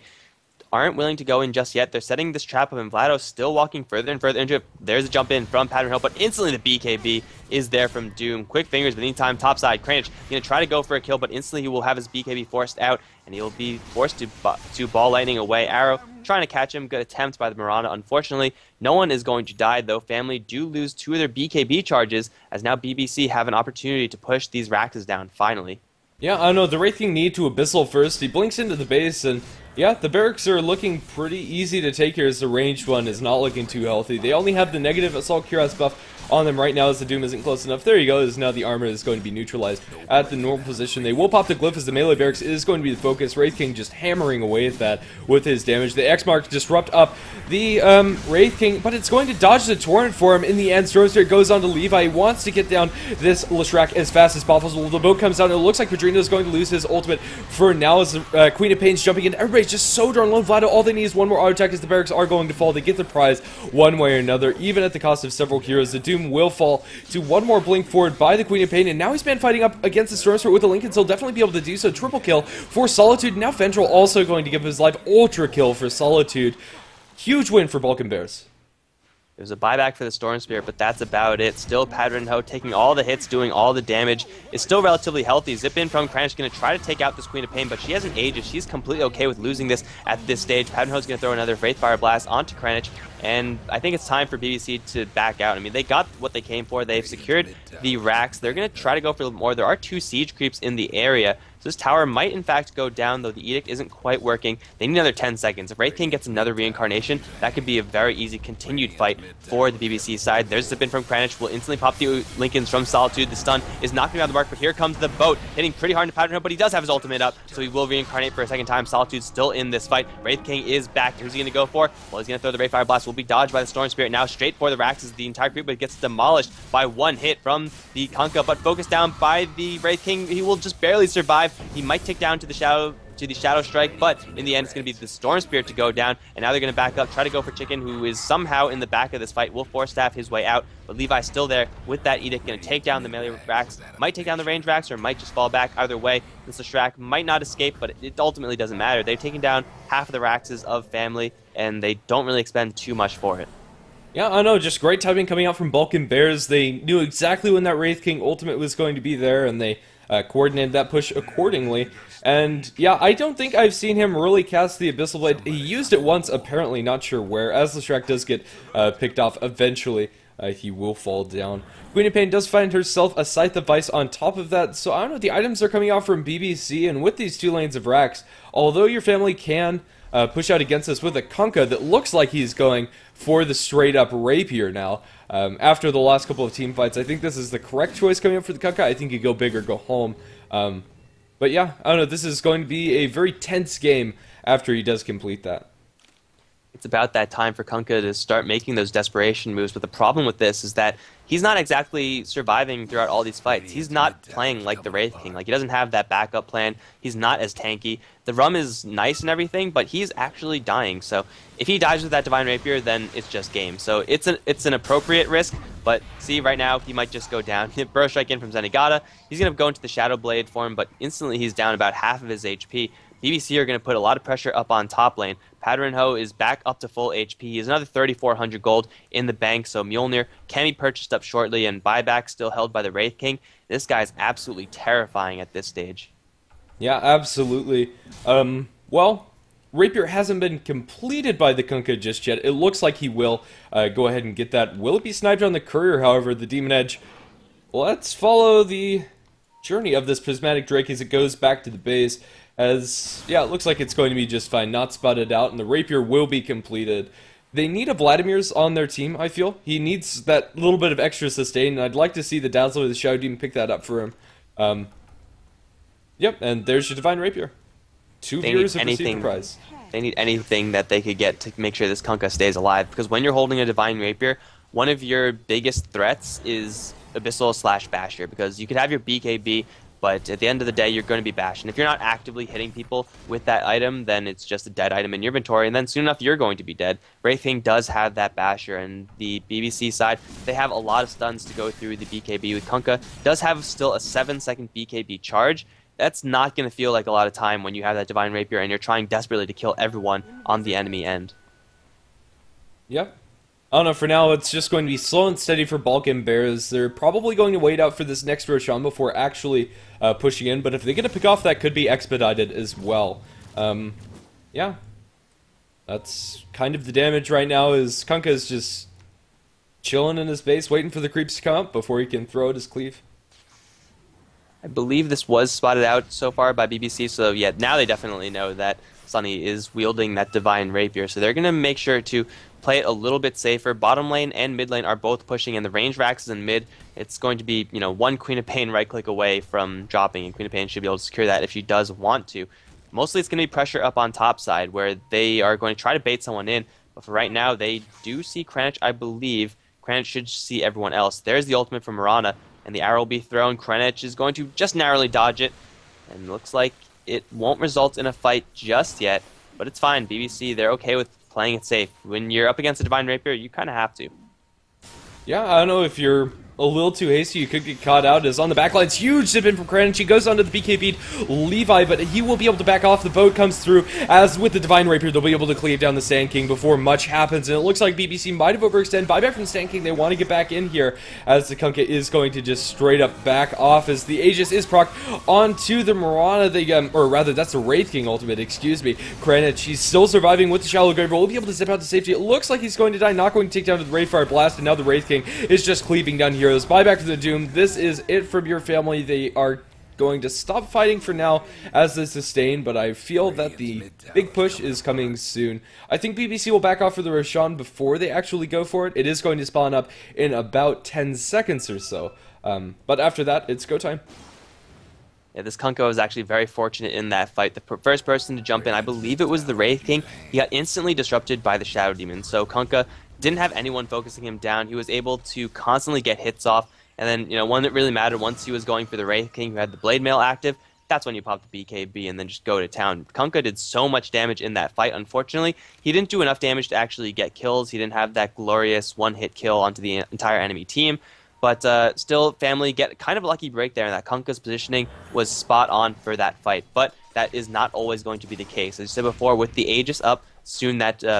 aren't willing to go in just yet. They're setting this trap up, and Vlado still walking further and further into it. There's a jump in from Pattern Hill, but instantly the BKB is there from Doom. Quick fingers, but meantime, topside, Kranich going to try to go for a kill, but instantly he will have his BKB forced out, and he'll be forced to ball lightning away. Arrow trying to catch him, good attempt by the Mirana. Unfortunately, no one is going to die, though. Family do lose 2 of their BKB charges, as now BBC have an opportunity to push these Raxes down, finally. Yeah, I don't know, the Wraith King need to Abyssal first. He blinks into the base, and yeah, the barracks are looking pretty easy to take here as the ranged one is not looking too healthy. They only have the negative Assault Cuirass buff on them right now as the Doom isn't close enough. There you go, as now the armor is going to be neutralized at the normal position. They will pop the glyph as the melee barracks is going to be the focus. Wraith King just hammering away at that with his damage. The X Mark disrupt up the Wraith King, but it's going to dodge the Torrent for him in the end. Stormspirit goes on to Levi. He wants to get down this Leshrac as fast as possible. The boat comes down. It looks like Padrino is going to lose his ultimate for now as the Queen of Pain's jumping in. Everybody's just so darn low. Vlado, all they need is one more auto attack as the barracks are going to fall. They get the prize one way or another, even at the cost of several heroes. The Doom will fall to one more blink forward by the Queen of Pain, and now he's been fighting up against the Stormspirit with a Lincoln, so he'll definitely be able to do so. Triple kill for Solitude. Now Ventral also going to give his life. Ultra kill for Solitude. Huge win for Balkan Bears. There's a buyback for the Storm Spirit, but that's about it. Still, Pattern Ho taking all the hits, doing all the damage. Is still relatively healthy. Zip in from Kranich, going to try to take out this Queen of Pain, but she hasn't aged. She's completely okay with losing this at this stage. Pattern Ho's going to throw another Wraithfire Blast onto Kranich, and I think it's time for BBC to back out. I mean, they got what they came for. They've secured the racks. They're going to try to go for a little more. There are 2 siege creeps in the area, so this tower might in fact go down, though the edict isn't quite working. They need another 10 seconds. If Wraith King gets another reincarnation, that could be a very easy continued fight for the BBC side. There's the Zip in from Kranich. Will instantly pop the Lincolns from Solitude. The stun is knocking out the mark, but here comes the boat, hitting pretty hard to Pattern Ho, but he does have his ultimate up, so he will reincarnate for a second time. Solitude's still in this fight. Wraith King is back. Who's he going to go for? Well, he's going to throw the Wraithfire Blast. Will be dodged by the Storm Spirit. Now straight for the Rax is the entire group, but it gets demolished by one hit from the Kunkka, but focused down by the Wraith King. He will just barely survive. He might take down to the Shadow Strike, but in the end it's going to be the Storm Spirit to go down, and now they're going to back up, try to go for Chicken, who is somehow in the back of this fight. Will force staff his way out, but Levi's still there with that edict, going to take down the melee racks, might take down the range racks, or might just fall back. Either way, this Leshrac might not escape, but it ultimately doesn't matter. They've taken down half of the Raxes of Family, and they don't really expend too much for it. Yeah, I know, just great timing coming out from Balkan Bears. They knew exactly when that Wraith King ultimate was going to be there, and they coordinated that push accordingly. And yeah, I don't think I've seen him really cast the Abyssal Blade. He used it once, apparently, not sure where. As Leshrac does get picked off eventually, he will fall down. Queen of Pain does find herself a Scythe of Vice on top of that, so I don't know, the items are coming out from BBC, and with these 2 lanes of racks, although your family can push out against us with a Kunkka that looks like he's going for the straight-up Rapier now. After the last couple of team fights, I think this is the correct choice coming up for the Kunkka. I think you go big or go home. But yeah, I don't know, this is going to be a very tense game after he does complete that. It's about that time for Kunkka to start making those desperation moves, but the problem with this is that he's not exactly surviving throughout all these fights. He's not playing like the Wraith King. Like, he doesn't have that backup plan. He's not as tanky. The Rum is nice and everything, but he's actually dying. So if he dies with that Divine Rapier, then it's just game. So it's an appropriate risk, but see, right now, he might just go down. Burrow Strike in from Zenigata. He's going to go into the Shadow Blade form, but instantly he's down about half of his HP. BBC are going to put a lot of pressure up on top lane. Pattern Ho is back up to full HP. He has another 3,400 gold in the bank, so Mjolnir can be purchased up shortly, and buyback still held by the Wraith King. This guy's absolutely terrifying at this stage. Yeah, absolutely. Well, Rapier hasn't been completed by the Kunkka just yet. It looks like he will go ahead and get that. Will it be sniped on the Courier, however? The Demon Edge. Let's follow the journey of this Prismatic Drake as it goes back to the base. As, yeah, it looks like it's going to be just fine. Not spotted out, and the Rapier will be completed. They need a Vladimir's on their team, I feel. He needs that little bit of extra sustain, and I'd like to see the Dazzler of the Shadow Demon pick that up for him. Yep, and there's your Divine Rapier. 2 viewers have received the prize. They need anything that they could get to make sure this Kunkka stays alive, because when you're holding a Divine Rapier, one of your biggest threats is Abyssal / Basher, because you could have your BKB, but at the end of the day, you're going to be bashed. And if you're not actively hitting people with that item, then it's just a dead item in your inventory, and then soon enough, you're going to be dead. Wraith King does have that basher, and the BBC side, they have a lot of stuns to go through the BKB with Kunkka. Does have still a 7-second BKB charge, that's not going to feel like a lot of time when you have that Divine Rapier and you're trying desperately to kill everyone on the enemy end. Yep. I don't know, for now it's just going to be slow and steady for Balkan Bears. They're probably going to wait out for this next Roshan before actually pushing in, but if they get a pick off, that could be expedited as well. Yeah. That's kind of the damage right now, is Kunkka is just chilling in his base, waiting for the creeps to come up before he can throw out his cleave. I believe this was spotted out so far by BBC, so yeah, now they definitely know that Sunny is wielding that Divine Rapier, so they're going to make sure to play it a little bit safer. Bottom lane and mid lane are both pushing in. The range Rax is in mid. It's going to be, one Queen of Pain right click away from dropping, and Queen of Pain should be able to secure that if she does want to. Mostly it's going to be pressure up on top side, where they are going to try to bait someone in, but for right now, they do see Kranich, I believe. Kranich should see everyone else. There's the ultimate from Mirana, and the arrow will be thrown. Kranich is going to just narrowly dodge it, and looks like it won't result in a fight just yet, but it's fine. BBC, they're okay with playing it safe. When you're up against a Divine Rapier, you kind of have to. Yeah, I don't know if you're a little too hasty, you could get caught out. As on the backline, it's huge zip in from Kranich. He goes onto the BK beat Levi, but he will be able to back off. The boat comes through. As with the Divine Rapier, they'll be able to cleave down the Sand King before much happens, and it looks like BBC might have overextended. Buyback from the Sand King. They want to get back in here, as the Kunkka is going to just straight up back off, as the Aegis is proc onto the Mirana. They, or rather, that's the Wraith King ultimate, excuse me. Kranich, he's still surviving with the Shallow Grave. Will be able to zip out to safety. It looks like he's going to die, not going to take down to the Wraithfire Blast, and now the Wraith King is just cleaving down heroes. Buyback to the Doom. This is it from your family. They are going to stop fighting for now as they sustain, but I feel that the big push is coming soon. I think BBC will back off for the Roshan before they actually go for it. It is going to spawn up in about 10 seconds or so. But after that, it's go time. Yeah, this Kunkka was actually very fortunate in that fight. The first person to jump in, I believe it was the Wraith King. He got instantly disrupted by the Shadow Demon, so Kunkka didn't have anyone focusing him down. He was able to constantly get hits off. And then, one that really mattered, once he was going for the Wraith King who had the Blade Mail active, that's when you pop the BKB and then just go to town. Kunkka did so much damage in that fight, unfortunately. He didn't do enough damage to actually get kills. He didn't have that glorious one-hit kill onto the entire enemy team. But still, family get kind of a lucky break there, and that Kunkka's positioning was spot on for that fight. But that is not always going to be the case. As I said before, with the Aegis up, soon that the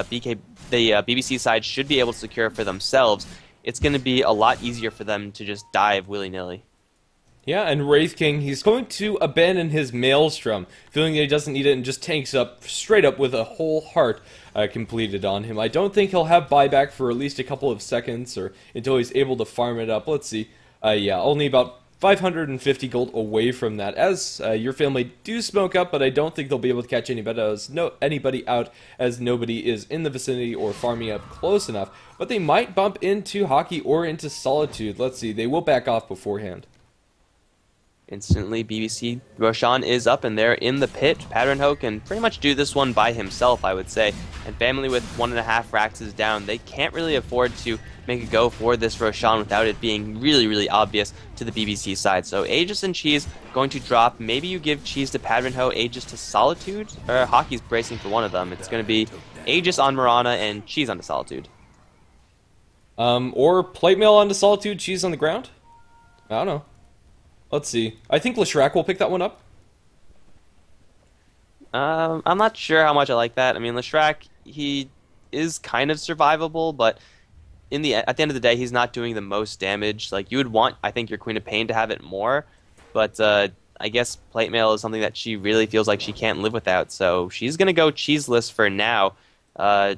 BBC side should be able to secure for themselves. It's going to be a lot easier for them to just dive willy-nilly. Yeah, and Wraith King, he's going to abandon his Maelstrom, feeling that he doesn't need it, and just tanks up straight up with a whole heart completed on him. I don't think he'll have buyback for at least a couple of seconds, or until he's able to farm it up. Let's see. Yeah, only about 550 gold away from that, as your family do smoke up, but I don't think they'll be able to catch anybody out, as nobody is in the vicinity or farming up close enough. But they might bump into Hockey or into Solitude. Let's see, they will back off beforehand. Instantly, BBC Roshan is up, and they're in the pit. Padronho can pretty much do this one by himself, I would say. And family with 1.5 racks is down. They can't really afford to make a go for this Roshan without it being really, really obvious to the BBC side. So Aegis and Cheese going to drop. Maybe you give Cheese to Padronho, Aegis to Solitude, or Hockey's bracing for one of them. It's going to be Aegis on Mirana and Cheese onto Solitude. Or Plate Mail onto Solitude, Cheese on the ground? I don't know. Let's see. I think Leshrac will pick that one up. I'm not sure how much I like that. I mean, Leshrac, he is kind of survivable, but at the end of the day, he's not doing the most damage. Like, you would want, I think, your Queen of Pain to have it more, but I guess Plate Mail is something that she really feels like she can't live without, so she's going to go Cheeseless for now.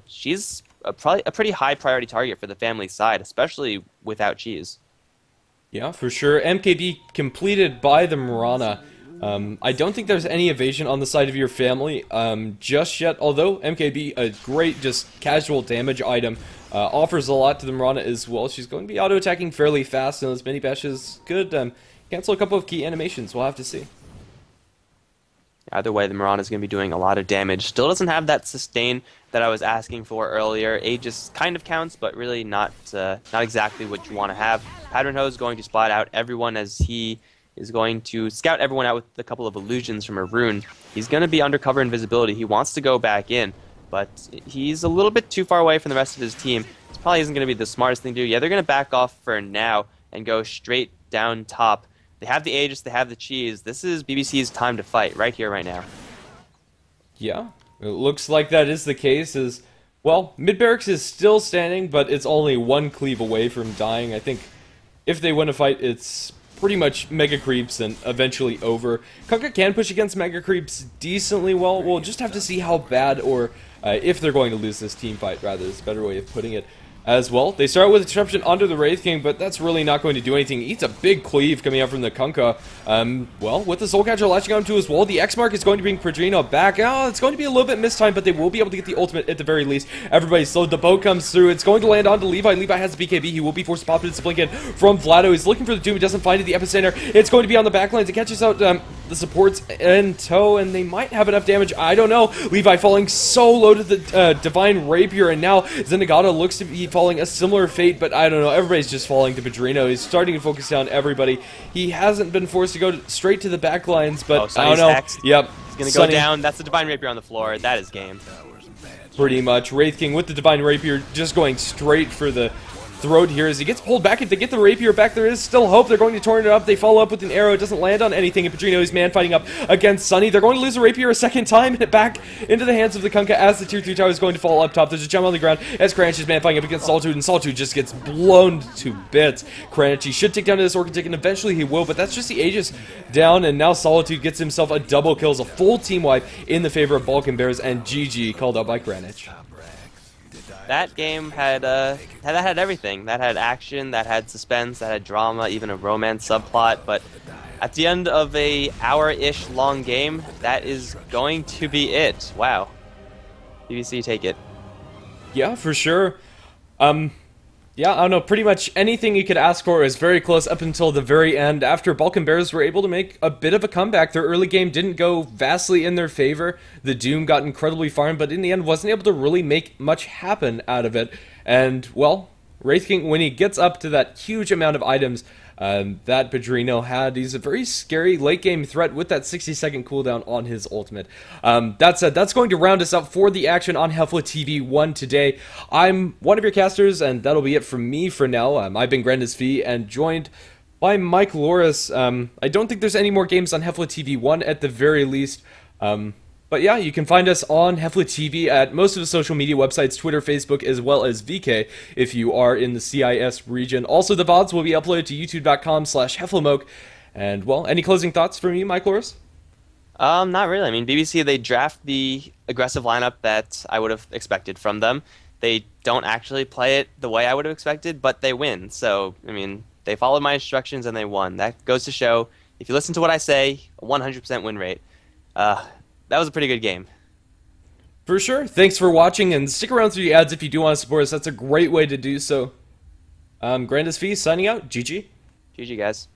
She's probably a pretty high priority target for the family side, especially without Cheese. Yeah, for sure. MKB completed by the Mirana. I don't think there's any evasion on the side of your family just yet, although MKB, a great just casual damage item, offers a lot to the Mirana as well. She's going to be auto-attacking fairly fast, and those mini bashes could cancel a couple of key animations. We'll have to see. Either way, the Mirana is going to be doing a lot of damage. Still doesn't have that sustain that I was asking for earlier. Aegis kind of counts, but really not exactly what you want to have. Padronho is going to spot out everyone, as he is going to scout everyone out with a couple of illusions from a rune. He's going to be undercover invisibility. He wants to go back in, but he's a little bit too far away from the rest of his team. This probably isn't going to be the smartest thing to do. Yeah, they're going to back off for now and go straight down top. They have the Aegis, they have the cheese. This is BBC's time to fight right here, right now. Yeah, it looks like that is the case. Well, mid barracks is still standing, but it's only one cleave away from dying. I think if they win a fight, it's pretty much mega creeps and eventually over. Kunkka can push against mega creeps decently well. We'll just have to see how bad, or if they're going to lose this team fight, rather, is a better way of putting it. As well, they start with a disruption onto the Wraith King, but that's really not going to do anything. He eats a big cleave coming out from the Kunkka. Well, with the Soul Catcher latching onto his wall, the X-Mark is going to bring Pedrino back. Oh, it's going to be a little bit mistimed, but they will be able to get the ultimate at the very least. Everybody's slowed. The bow comes through. It's going to land onto Levi. Levi has the BKB. He will be forced to pop it. It's a blink in from Vlado. He's looking for the Doom. He doesn't find it. The Epicenter. It's going to be on the backlines. It catches out the supports in tow, and they might have enough damage. I don't know. Levi falling so low to the Divine Rapier, and now Zenigata looks to be falling a similar fate, but I don't know. Everybody's just falling to Pedrino. He's starting to focus down everybody. He hasn't been forced to go straight to the back lines, but I don't know. Hexed. Yep. He's going to go down. That's the Divine Rapier on the floor. That is game. Pretty much. Wraith King with the Divine Rapier just going straight for the throat here as he gets pulled back. If they get the Rapier back, there is still hope. They're going to torn it up. They follow up with an arrow. It doesn't land on anything, and Pedrino is man fighting up against Sunny. They're going to lose a Rapier a second time, and it back into the hands of the Kunkka as the tier 3 tower is going to fall up top. There's a jump on the ground as Kranich is man fighting up against Saltude, and Saltude just gets blown to bits. Kranich, he should take down this Orchid Tick, and eventually he will, but that's just the Aegis down, and now Solitude gets himself a double kill, a full team wipe in the favor of Balkan Bears, and GG called out by Kranich. That game had everything. That had action, that had suspense, that had drama, even a romance subplot. But at the end of a hour-ish long game, that is going to be it. Wow. BBC, take it. Yeah, for sure. Yeah, I don't know, pretty much anything you could ask for is very close up until the very end. After Balkan Bears were able to make a bit of a comeback, their early game didn't go vastly in their favor. The Doom got incredibly farmed, but in the end wasn't able to really make much happen out of it. And, well, Wraith King, when he gets up to that huge amount of items that Pedrino had, he's a very scary late-game threat with that 60-second cooldown on his ultimate. That said, that's going to round us up for the action on HeflaTV 1 today. I'm one of your casters, and that'll be it from me for now. I've been GrandisV, and joined by Mike Loris. I don't think there's any more games on HeflaTV 1 at the very least. But yeah, you can find us on HeflaTV at most of the social media websites, Twitter, Facebook, as well as VK, if you are in the CIS region. Also, the VODs will be uploaded to youtube.com/HeflaMoke. And, well, any closing thoughts from you, Mike Loris? Not really. I mean, BBC, they draft the aggressive lineup that I would have expected from them. They don't actually play it the way I would have expected, but they win. So, I mean, they followed my instructions and they won. That goes to show, if you listen to what I say, a 100% win rate. That was a pretty good game. For sure. Thanks for watching, and stick around through the ads if you do want to support us. That's a great way to do so. GrandisV signing out. GG. GG, guys.